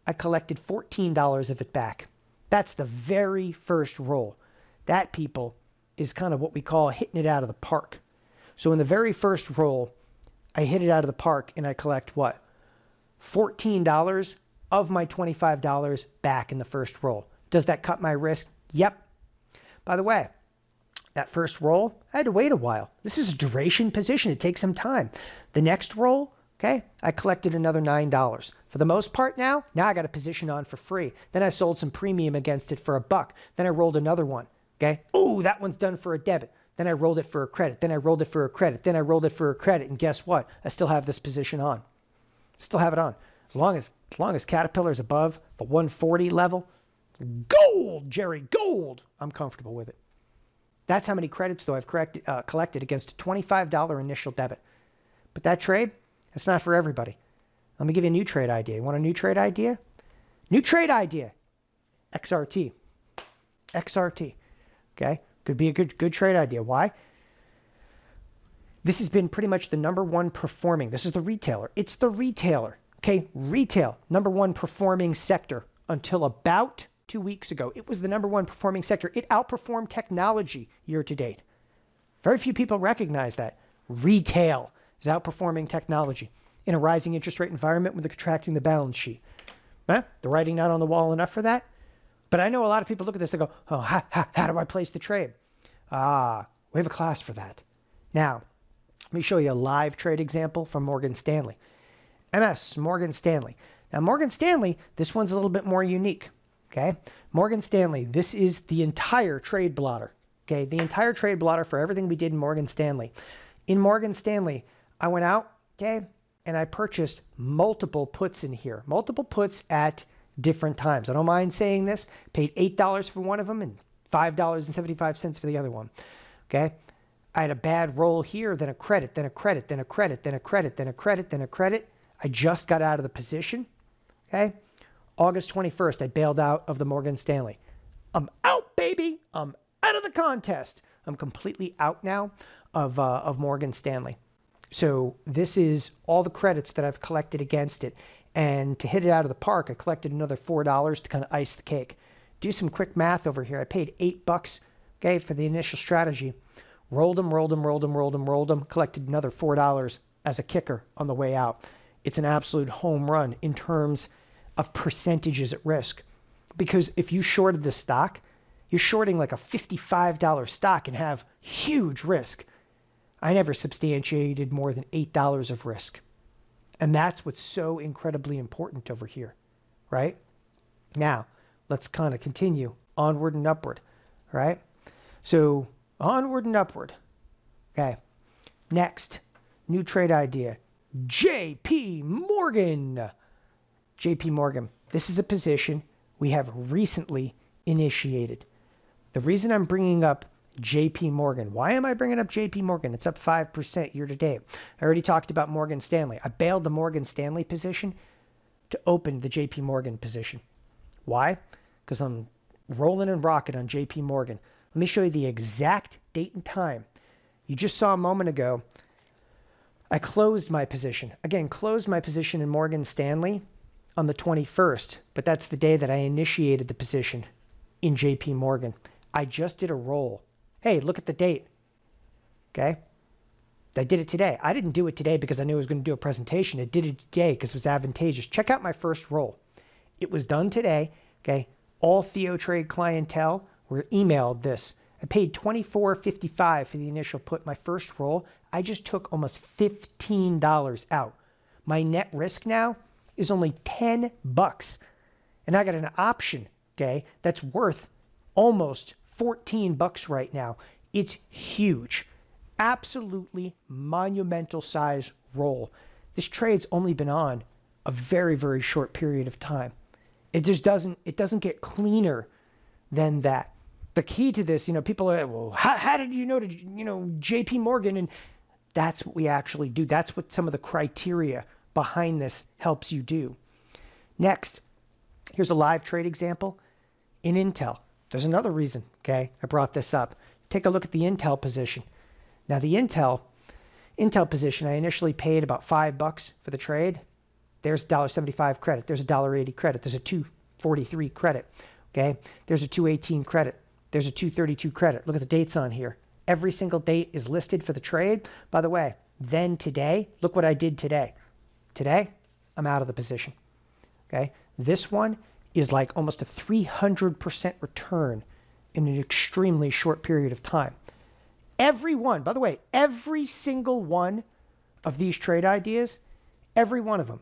I collected $14 of it back. That's the very first roll. That, people, is kind of what we call hitting it out of the park. So in the very first roll, I hit it out of the park and I collect what? $14 of my $25 back in the first roll. Does that cut my risk? Yep. By the way, that first roll, I had to wait a while. This is a duration position. It takes some time. The next roll, okay, I collected another $9. For the most part now I got a position on for free. Then I sold some premium against it for $1. Then I rolled another one, okay? Oh, that one's done for a debit. Then I rolled it for a credit. Then I rolled it for a credit. Then I rolled it for a credit. And guess what? I still have this position on. Still have it on. As long as Caterpillar's above the 140 level, gold, Jerry, gold, I'm comfortable with it. That's how many credits, though, I've collected against a $25 initial debit. But that trade, that's not for everybody. Let me give you a new trade idea. You want a new trade idea? New trade idea. XRT. XRT. Okay? Could be a good trade idea. Why? This has been pretty much the number one performing. This is the retailer. It's the retailer. Okay? Retail, number one performing sector until about 2 weeks ago. It was the number one performing sector. It outperformed technology year to date. Very few people recognize that. Retail is outperforming technology in a rising interest rate environment when they're contracting the balance sheet. The writing not on the wall enough for that? But I know a lot of people look at this and go, oh, how do I place the trade? We have a class for that. Now, let me show you a live trade example from Morgan Stanley. MS, Morgan Stanley. Now, Morgan Stanley, this one's a little bit more unique. Okay, Morgan Stanley, this is the entire trade blotter. Okay, the entire trade blotter for everything we did in Morgan Stanley. In Morgan Stanley, I went out, okay, and I purchased multiple puts in here. Multiple puts at different times. I don't mind saying this. Paid $8 for one of them and $5.75 for the other one. Okay, I had a bad roll here, then a credit, then a credit, then a credit, then a credit, then a credit, then a credit. I just got out of the position. Okay. August 21st, I bailed out of the Morgan Stanley. I'm out, baby. I'm out of the contest. I'm completely out now of Morgan Stanley. So this is all the credits that I've collected against it. And to hit it out of the park, I collected another $4 to kind of ice the cake. Do some quick math over here. I paid $8, okay, for the initial strategy. Rolled them, collected another $4 as a kicker on the way out. It's an absolute home run in terms of percentages at risk. Because if you shorted the stock, you're shorting like a $55 stock and have huge risk. I never substantiated more than $8 of risk. And that's what's so incredibly important over here, right? Now, let's kind of continue onward and upward, right? So onward and upward. Okay. Next, new trade idea. JP Morgan. JP Morgan. This is a position we have recently initiated. The reason I'm bringing up JP Morgan. Why am I bringing up JP Morgan? It's up 5% year to date. I already talked about Morgan Stanley. I bailed the Morgan Stanley position to open the JP Morgan position. Why? Because I'm rolling and rocking on JP Morgan. Let me show you the exact date and time. You just saw a moment ago, I closed my position. Again, closed my position in Morgan Stanley on the 21st, but that's the day that I initiated the position in JP Morgan. I just did a roll. Hey, look at the date. Okay? I did it today. I didn't do it today because I knew I was going to do a presentation. I did it today because it was advantageous. Check out my first roll. It was done today. Okay. All TheoTrade clientele were emailed this. I paid $24.55 for the initial put. My first roll, I just took almost $15 out. My net risk now is only $10. And I got an option, okay, that's worth almost $14 right now. It's huge. Absolutely monumental size roll. This trade's only been on a very, very short period of time. It doesn't get cleaner than that. The key to this, people are, well, how did you know to, JP Morgan? And that's what we actually do. That's what some of the criteria behind this helps you do. Next, here's a live trade example in Intel. There's another reason, okay, I brought this up. Take a look at the Intel position. Now the Intel position, I initially paid about $5 for the trade. There's $1.75 credit. There's $1.80 credit. There's a $2.43 credit. Okay. There's a $2.18 credit. There's a $2.32 credit. Look at the dates on here. Every single date is listed for the trade. By the way, then today, look what I did today. Today, I'm out of the position. Okay. This one is like almost a 300% return in an extremely short period of time. Every one, by the way, every single one of these trade ideas, every one of them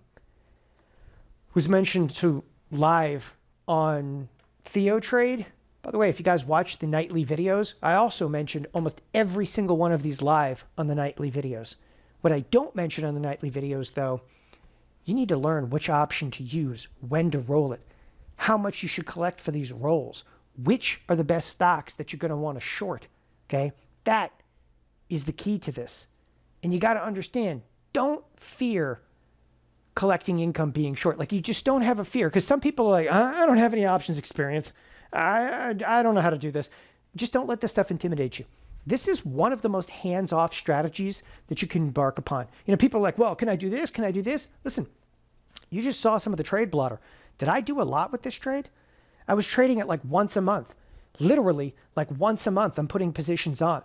was mentioned to live on TheoTrade. By the way, if you guys watch the nightly videos, I also mentioned almost every single one of these live on the nightly videos. What I don't mention on the nightly videos, though, you need to learn which option to use, when to roll it, how much you should collect for these rolls, which are the best stocks that you're going to want to short. Okay? That is the key to this. And you got to understand, don't fear collecting income being short. Like, you just don't have a fear, because some people are like, I don't have any options experience. I don't know how to do this. Just don't let this stuff intimidate you. This is one of the most hands-off strategies that you can embark upon. People are like, well, can I do this? Can I do this? Listen, you just saw some of the trade blotter. Did I do a lot with this trade? I was trading it like once a month. Literally, like once a month, I'm putting positions on.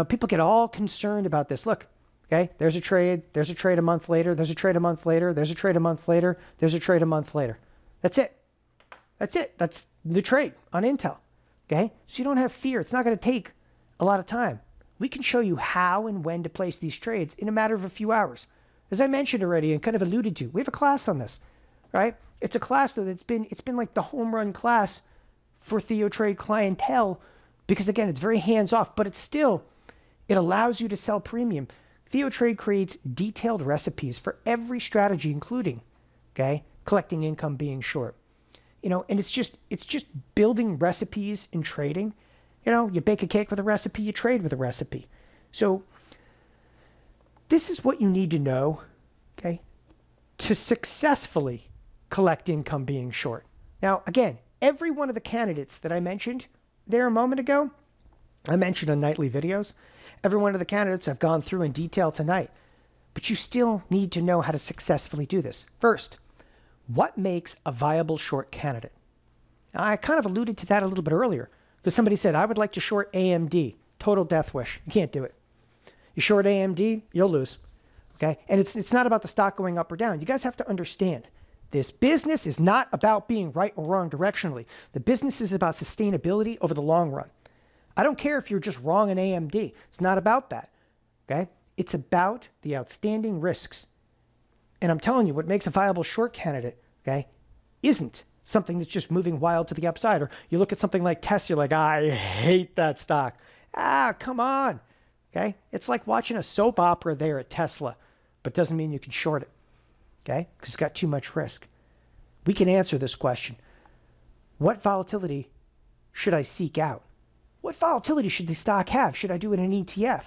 People get all concerned about this. Look, okay, there's a trade a month later, there's a trade a month later, there's a trade a month later, there's a trade a month later. That's it. That's the trade on Intel. Okay? So you don't have fear. It's not going to take a lot of time. We can show you how and when to place these trades in a matter of a few hours. As I mentioned already and kind of alluded to, we have a class on this, right? It's a class though it's been like the home run class for TheoTrade clientele because, again, it's very hands-off, but it allows you to sell premium. TheoTrade creates detailed recipes for every strategy, including, okay, collecting income being short. And it's just building recipes in trading. You bake a cake with a recipe, you trade with a recipe. So this is what you need to know, okay, to successfully collect income being short. Now, again, every one of the candidates that I mentioned there a moment ago, I mentioned on nightly videos. Every one of the candidates I've gone through in detail tonight. But you still need to know how to successfully do this. First, what makes a viable short candidate? Now, I kind of alluded to that a little bit earlier because somebody said, I would like to short AMD. Total death wish. You can't do it. You short AMD, you'll lose. Okay? And it's not about the stock going up or down. You guys have to understand, this business is not about being right or wrong directionally. The business is about sustainability over the long run. I don't care if you're just wrong in AMD. It's not about that. Okay? It's about the outstanding risks. And I'm telling you, what makes a viable short candidate, okay, isn't something that's just moving wild to the upside. Or you look at something like Tesla, you're like, I hate that stock. Come on. Okay? It's like watching a soap opera there at Tesla, but doesn't mean you can short it. Okay? Because it's got too much risk. We can answer this question. What volatility should I seek out? What volatility should the stock have? Should I do it in an ETF?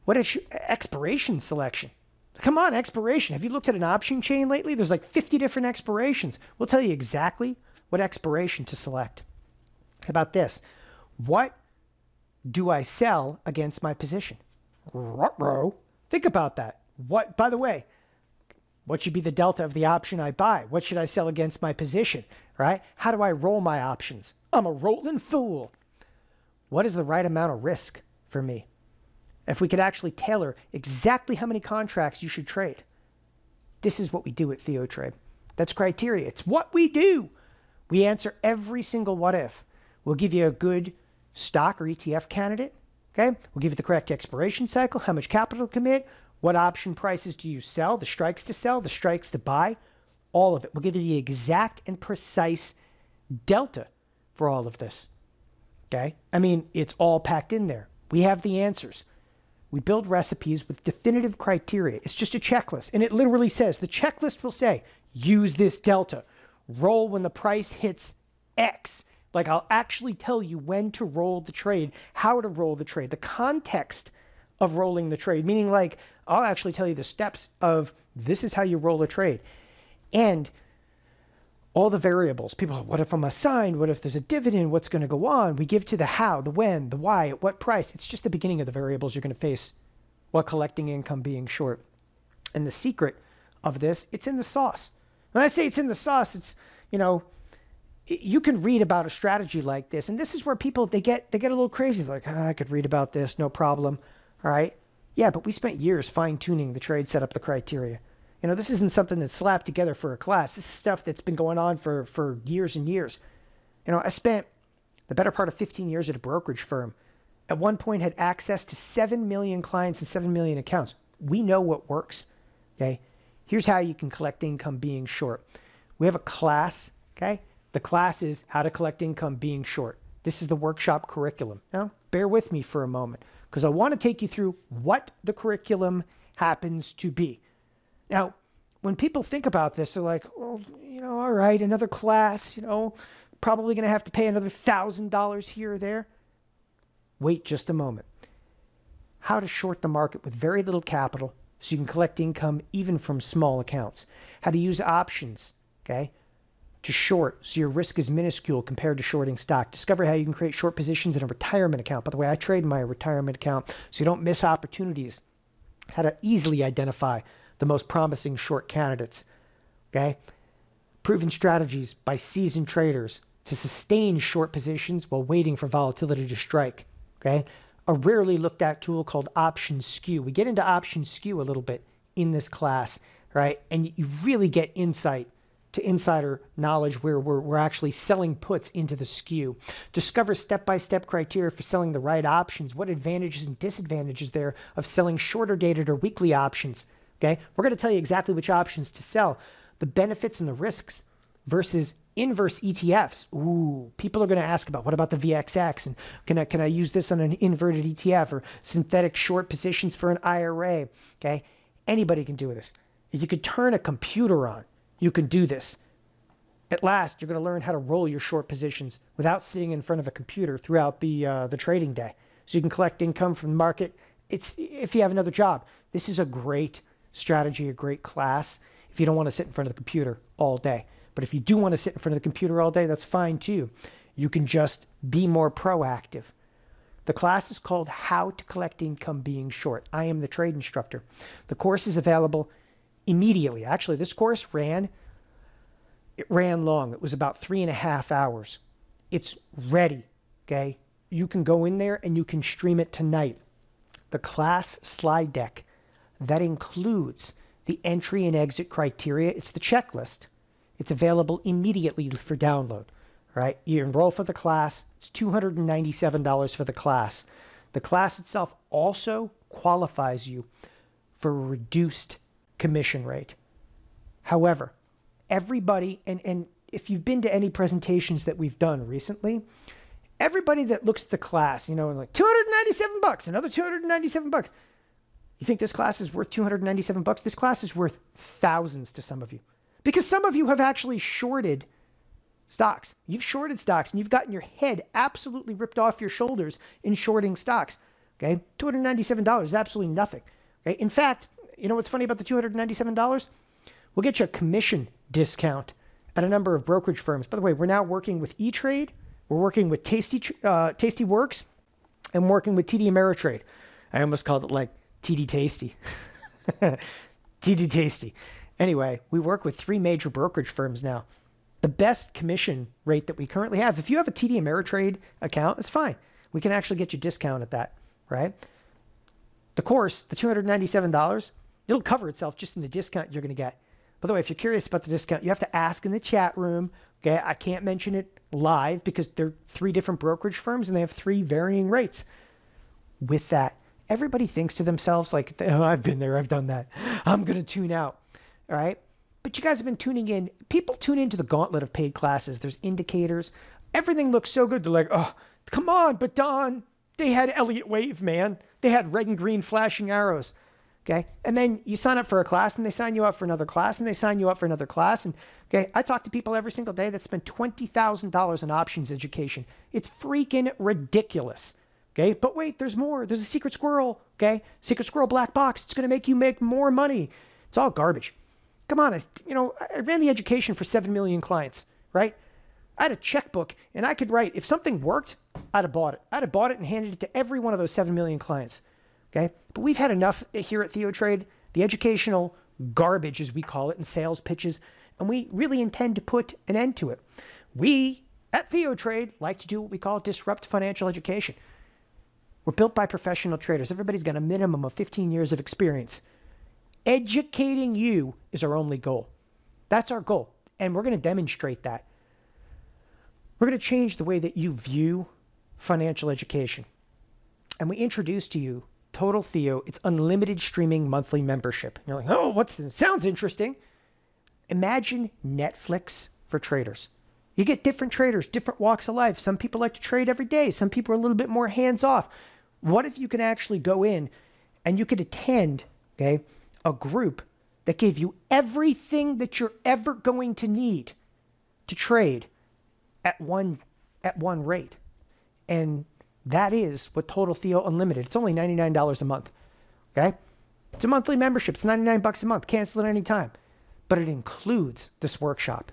What expiration selection? Come on, expiration. Have you looked at an option chain lately? There's like 50 different expirations. We'll tell you exactly what expiration to select. How about this? What do I sell against my position? Ruh-roh. Think about that. By the way, what should be the delta of the option I buy? What should I sell against my position? Right? How do I roll my options? I'm a rolling fool. What is the right amount of risk for me? if we could actually tailor exactly how many contracts you should trade. This is what we do at TheoTrade. That's criteria. It's what we do. We answer every single what if. We'll give you a good stock or ETF candidate. Okay? We'll give you the correct expiration cycle, how much capital to commit, what option prices do you sell, the strikes to sell, the strikes to buy, all of it. We'll give you the exact and precise delta for all of this. Okay? I mean, it's all packed in there. We have the answers. We build recipes with definitive criteria. It's just a checklist. And it literally says, the checklist will say, use this delta. Roll when the price hits X. Like, I'll actually tell you when to roll the trade, how to roll the trade, the context of rolling the trade, meaning like I'll actually tell you the steps of this is how you roll a trade. And all the variables. People, what if I'm assigned? What if there's a dividend? What's going to go on? We give to the how, the when, the why, at what price. It's just the beginning of the variables you're going to face while collecting income being short. And the secret of this, it's in the sauce. When I say it's in the sauce, it's, you can read about a strategy like this. And this is where people, they get a little crazy. They're like, I could read about this, no problem. All right. Yeah, but we spent years fine-tuning the trade setup, the criteria. This isn't something that's slapped together for a class. This is stuff that's been going on for years and years. I spent the better part of 15 years at a brokerage firm. At one point had access to 7 million clients and 7 million accounts. We know what works. Okay. Here's how you can collect income being short. We have a class. Okay. The class is how to collect income being short. This is the workshop curriculum. Now, bear with me for a moment because I want to take you through what the curriculum happens to be. Now, when people think about this, they're like, well, all right, another class, probably going to have to pay another $1,000 here or there. Wait just a moment. How to short the market with very little capital so you can collect income even from small accounts. How to use options, okay, to short so your risk is minuscule compared to shorting stock. Discover how you can create short positions in a retirement account. By the way, I trade my retirement account so you don't miss opportunities. How to easily identify the most promising short candidates, okay? Proven strategies by seasoned traders to sustain short positions while waiting for volatility to strike, okay? A rarely looked at tool called option skew. We get into option skew a little bit in this class, right? And you really get insight to insider knowledge where we're actually selling puts into the skew. Discover step-by-step criteria for selling the right options, what advantages and disadvantages there of selling shorter dated or weekly options. Okay, we're going to tell you exactly which options to sell, the benefits and the risks versus inverse ETFs. Ooh, people are going to ask about what about the VXX and can I use this on an inverted ETF or synthetic short positions for an IRA? Okay, anybody can do this. If you could turn a computer on, you can do this. At last, you're going to learn how to roll your short positions without sitting in front of a computer throughout the trading day, so you can collect income from the market. It's if you have another job. This is a great strategy, a great class if you don't want to sit in front of the computer all day. But if you do want to sit in front of the computer all day, that's fine too. You can just be more proactive. The class is called How to Collect Income Being Short. I am the trade instructor. The course is available immediately. Actually, this course ran long. It was about 3.5 hours. It's ready, okay? You can go in there and you can stream it tonight. The class slide deck that includes the entry and exit criteria. It's the checklist. It's available immediately for download. Right? You enroll for the class. It's $297 for the class. The class itself also qualifies you for a reduced commission rate. However, everybody, and if you've been to any presentations that we've done recently, everybody that looks at the class, and like $297, another $297. You think this class is worth $297? This class is worth thousands to some of you. Because some of you have actually shorted stocks. You've shorted stocks and you've gotten your head absolutely ripped off your shoulders in shorting stocks. Okay? $297 is absolutely nothing. Okay? In fact, you know what's funny about the $297? We'll get you a commission discount at a number of brokerage firms. By the way, we're now working with E-Trade. We're working with Tasty Works and working with TD Ameritrade. I almost called it like TD Tasty. TD Tasty. Anyway, we work with 3 major brokerage firms now. The best commission rate that we currently have, if you have a TD Ameritrade account, it's fine. We can actually get you a discount at that, right? The course, the $297, it'll cover itself just in the discount you're going to get. By the way, if you're curious about the discount, you have to ask in the chat room. Okay, I can't mention it live because they're 3 different brokerage firms and they have 3 varying rates. With that, everybody thinks to themselves like, oh, I've been there, I've done that. I'm going to tune out. All right. But you guys have been tuning in. People tune into the gauntlet of paid classes. There's indicators. Everything looks so good. They're like, oh, come on. But Don, they had Elliott Wave, man. They had red and green flashing arrows. Okay. And then you sign up for a class and they sign you up for another class and they sign you up for another class. And okay, I talk to people every single day that spend $20,000 in options education. It's freaking ridiculous. Okay. But wait, there's more. There's a secret squirrel. Okay. Secret squirrel black box. It's going to make you make more money. It's all garbage. Come on. I ran the education for 7 million clients, right? I had a checkbook and I could write, if something worked, I'd have bought it. I'd have bought it and handed it to every one of those 7 million clients. Okay. But we've had enough here at TheoTrade, the educational garbage, as we call it, and sales pitches, and we really intend to put an end to it. We at TheoTrade like to do what we call disrupt financial education. We're built by professional traders. Everybody's got a minimum of 15 years of experience. Educating you is our only goal. That's our goal. And we're going to demonstrate that. We're going to change the way that you view financial education. And we introduce to you Total Theo. It's unlimited streaming monthly membership. You're like, oh, what's this? Sounds interesting. Imagine Netflix for traders. You get different traders, different walks of life. Some people like to trade every day. Some people are a little bit more hands off. What if you can actually go in and you could attend, okay, a group that gave you everything that you're ever going to need to trade at one rate? And that is what Total Theo Unlimited. It's only $99 a month. Okay? It's a monthly membership. It's $99 a month. Cancel it anytime. But it includes this workshop.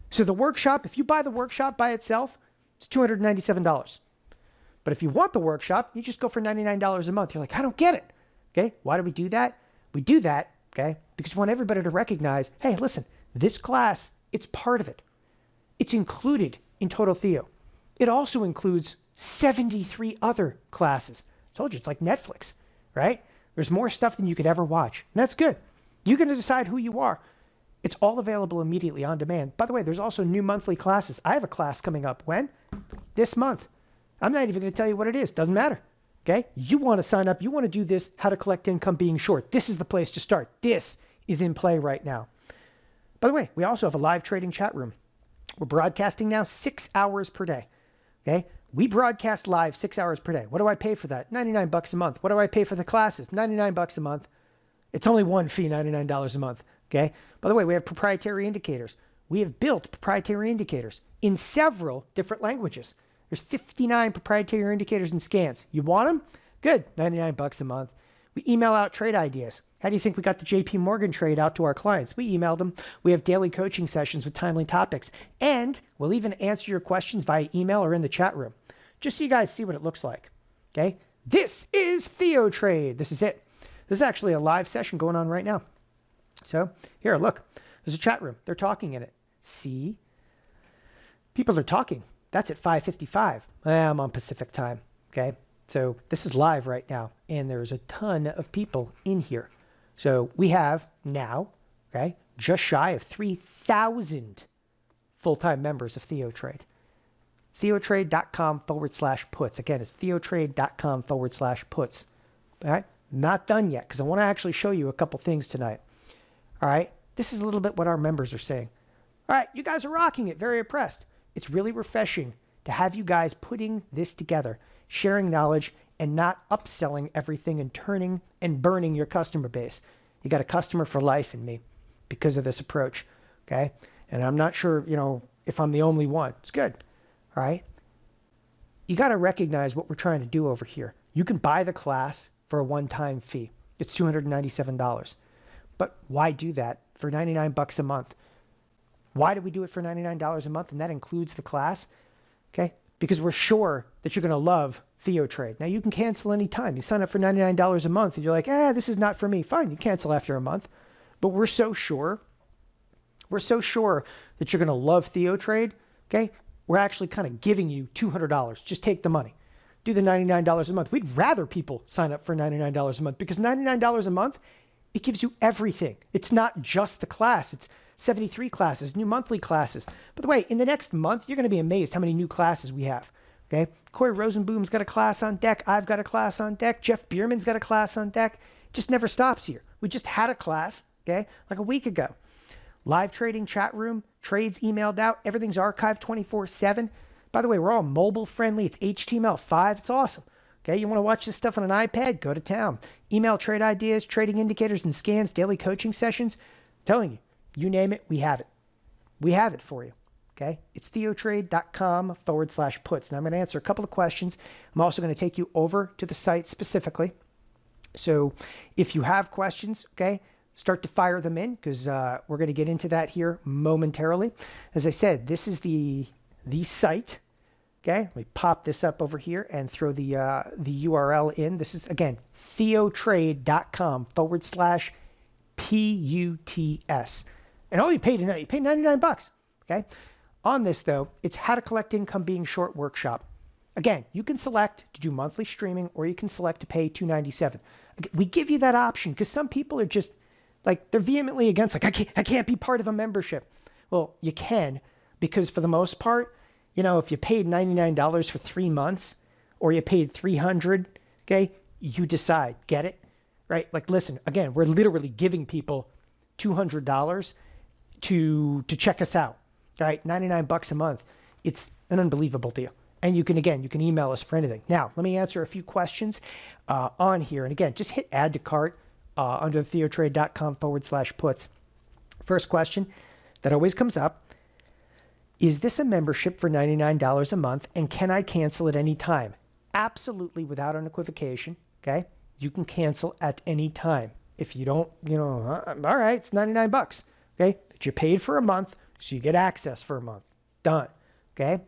So the workshop, if you buy the workshop by itself, it's $297. But if you want the workshop, you just go for $99 a month. You're like, I don't get it. Okay? Why do we do that? We do that, okay, because we want everybody to recognize, hey, listen, this class, it's part of it. It's included in Total Theo. It also includes 73 other classes. I told you, it's like Netflix, right? There's more stuff than you could ever watch. And that's good. You're going to decide who you are. It's all available immediately on demand. By the way, there's also new monthly classes. I have a class coming up. When? This month. I'm not even going to tell you what it is. Doesn't matter. Okay? You want to sign up. You want to do this, how to collect income being short. This is the place to start. This is in play right now. By the way, we also have a live trading chat room. We're broadcasting now 6 hours per day. Okay? We broadcast live 6 hours per day. What do I pay for that? $99 a month. What do I pay for the classes? $99 a month. It's only one fee, $99 a month. Okay? By the way, we have proprietary indicators. We have built proprietary indicators in several different languages. There's 59 proprietary indicators and scans. You want them? Good. $99 a month. We email out trade ideas. How do you think we got the JP Morgan trade out to our clients? We emailed them. We have daily coaching sessions with timely topics. And we'll even answer your questions via email or in the chat room. Just so you guys see what it looks like. Okay? This is TheoTrade. This is it. This is actually a live session going on right now. So here, look. There's a chat room. They're talking in it. See? People are talking. That's at 5:55. I'm on Pacific time. Okay? So this is live right now. And there's a ton of people in here. So we have now, okay, just shy of 3,000 full-time members of TheoTrade. TheoTrade.com/puts. Again, it's TheoTrade.com/puts. All right? Not done yet because I want to actually show you a couple things tonight. All right? This is a little bit what our members are saying. All right, you guys are rocking it. Very impressed. It's really refreshing to have you guys putting this together, sharing knowledge, and not upselling everything and turning and burning your customer base. You got a customer for life in me because of this approach. Okay? And I'm not sure, if I'm the only one. It's good. All right? You got to recognize what we're trying to do over here. You can buy the class for a one-time fee. It's $297. But why do that for $99 a month? Why do we do it for $99 a month? And that includes the class. Okay? Because we're sure that you're going to love TheoTrade. Now, you can cancel any time. You sign up for $99 a month and you're like, this is not for me. Fine, you cancel after a month. But we're so sure that you're going to love TheoTrade. Okay? We're actually kind of giving you $200. Just take the money. do the $99 a month. We'd rather people sign up for $99 a month because $99 a month, it gives you everything. It's not just the class. It's 73 classes, new monthly classes. By the way, in the next month, you're going to be amazed how many new classes we have. Okay, Corey Rosenboom's got a class on deck. I've got a class on deck. Jeff Bierman's got a class on deck. It just never stops here. We just had a class, okay, like a week ago. Live trading chat room, trades emailed out. Everything's archived 24/7. By the way, we're all mobile friendly. It's HTML5. It's awesome. Okay, you want to watch this stuff on an iPad? Go to town. Email trade ideas, trading indicators and scans, daily coaching sessions. I'm telling you, you name it, we have it. We have it for you. Okay, it's TheoTrade.com/puts. Now I'm going to answer a couple of questions. I'm also going to take you over to the site specifically. So if you have questions, okay, start to fire them in because we're going to get into that here momentarily. As I said, this is the site. Okay, let me pop this up over here and throw the URL in. This is, again, TheoTrade.com/PUTS. And all you pay tonight, you pay $99. Okay. On this, though, it's how to collect income being short workshop. Again, you can select to do monthly streaming or you can select to pay $297. We give you that option because some people are just like, they're vehemently against, like, I can't be part of a membership. Well, you can, because for the most part, you know, if you paid $99 for 3 months or you paid $300, okay, you decide. Get it? Right? Like, listen, again, we're literally giving people $200 to check us out. All right, $99 a month. It's an unbelievable deal. And you can email us for anything. Now, let me answer a few questions on here. And again, just hit add to cart under TheoTrade.com/puts. First question that always comes up: is this a membership for $99 a month, and can I cancel at any time? Absolutely, without an equivocation. Okay, you can cancel at any time. If you don't, all right, it's $99. Okay, but you paid for a month. So you get access for a month. Done. Okay.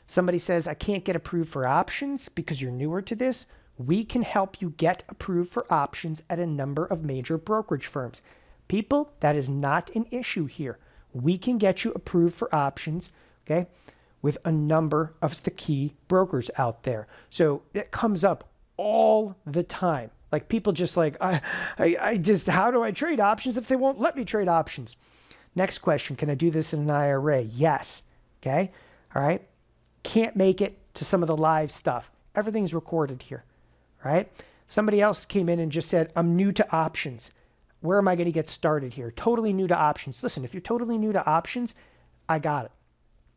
Somebody says, I can't get approved for options because you're newer to this. We can help you get approved for options at a number of major brokerage firms. People, that is not an issue here. We can get you approved for options, okay, with a number of the key brokers out there. So it comes up all the time. Like, people just like, I just, how do I trade options if they won't let me trade options? Next question, can I do this in an IRA? Yes. Okay. All right. Can't make it to some of the live stuff. Everything's recorded here. All right. Somebody else came in and just said, I'm new to options. Where am I going to get started here? Totally new to options. Listen, if you're totally new to options, I got it.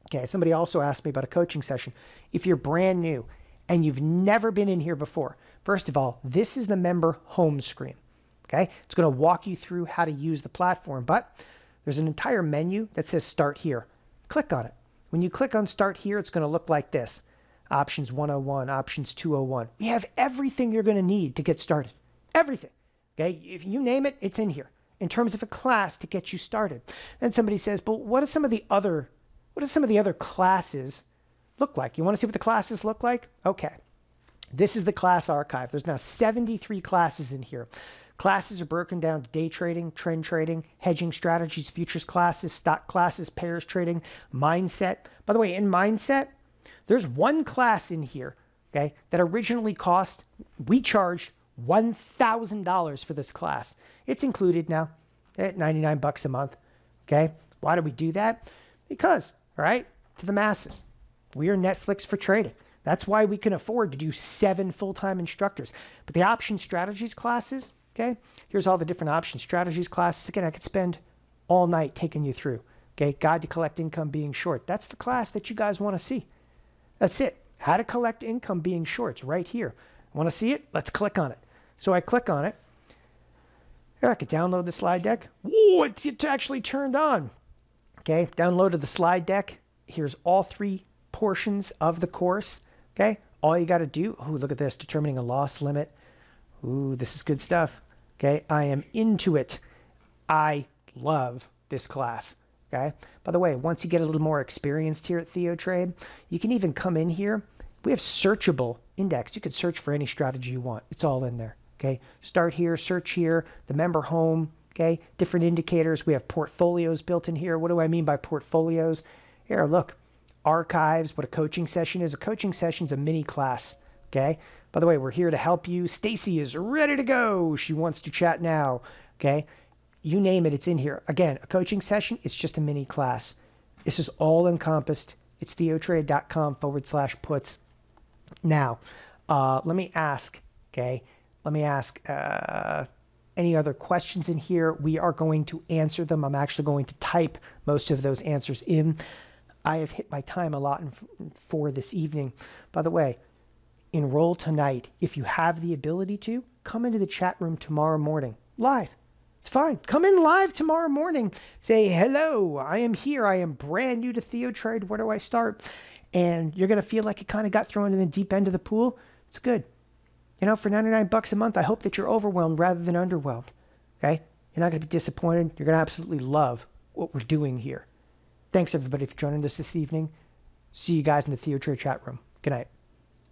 Okay. Somebody also asked me about a coaching session. If you're brand new and you've never been in here before, first of all, this is the member home screen. Okay. It's going to walk you through how to use the platform, but there's an entire menu that says Start Here. Click on it. When you click on Start Here, it's going to look like this. Options 101, Options 201. We have everything you're going to need to get started. Everything. Okay? If you name it, it's in here. In terms of a class to get you started. Then somebody says, but what do some of the other classes look like? You want to see what the classes look like? Okay. This is the class archive. There's now 73 classes in here. Classes are broken down to day trading, trend trading, hedging strategies, futures classes, stock classes, pairs trading, mindset. By the way, in mindset, there's one class in here, okay, that originally we charged $1,000 for this class. It's included now at $99 a month, okay? Why do we do that? Because, all right, to the masses, we are Netflix for trading. That's why we can afford to do 7 full-time instructors. But the option strategies classes, okay, here's all the different option strategies classes. Again, I could spend all night taking you through. Okay, Guide to Collect Income Being Short. That's the class that you guys want to see. That's it. How to collect income being short. It's right here. Want to see it? Let's click on it. So I click on it. Here, I could download the slide deck. Ooh, it's actually turned on. Okay, downloaded the slide deck. Here's all 3 portions of the course. Okay, all you got to do, ooh, look at this, determining a loss limit. Ooh, this is good stuff. Okay, I am into it. I love this class. Okay, by the way, once you get a little more experienced here at TheoTrade, you can even come in here. We have searchable index. You can search for any strategy you want. It's all in there. Okay, start here, search here, the member home. Okay, different indicators. We have portfolios built in here. What do I mean by portfolios? Here, look, archives, what a coaching session is. A coaching session is a mini class. Okay. By the way, we're here to help you. Stacy is ready to go. She wants to chat now. Okay. You name it, it's in here. Again, a coaching session, it's just a mini class. This is all encompassed. It's TheoTrade.com/puts. Now, let me ask, okay? Let me ask any other questions in here. We are going to answer them. I'm actually going to type most of those answers in. I have hit my time a lot for this evening. By the way, enroll tonight. If you have the ability to, come into the chat room tomorrow morning, live. It's fine. Come in live tomorrow morning. Say, hello, I am here. I am brand new to TheoTrade. Where do I start? And you're going to feel like you kind of got thrown in the deep end of the pool. It's good. You know, for $99 a month, I hope that you're overwhelmed rather than underwhelmed. Okay? You're not going to be disappointed. You're going to absolutely love what we're doing here. Thanks, everybody, for joining us this evening. See you guys in the TheoTrade chat room. Good night.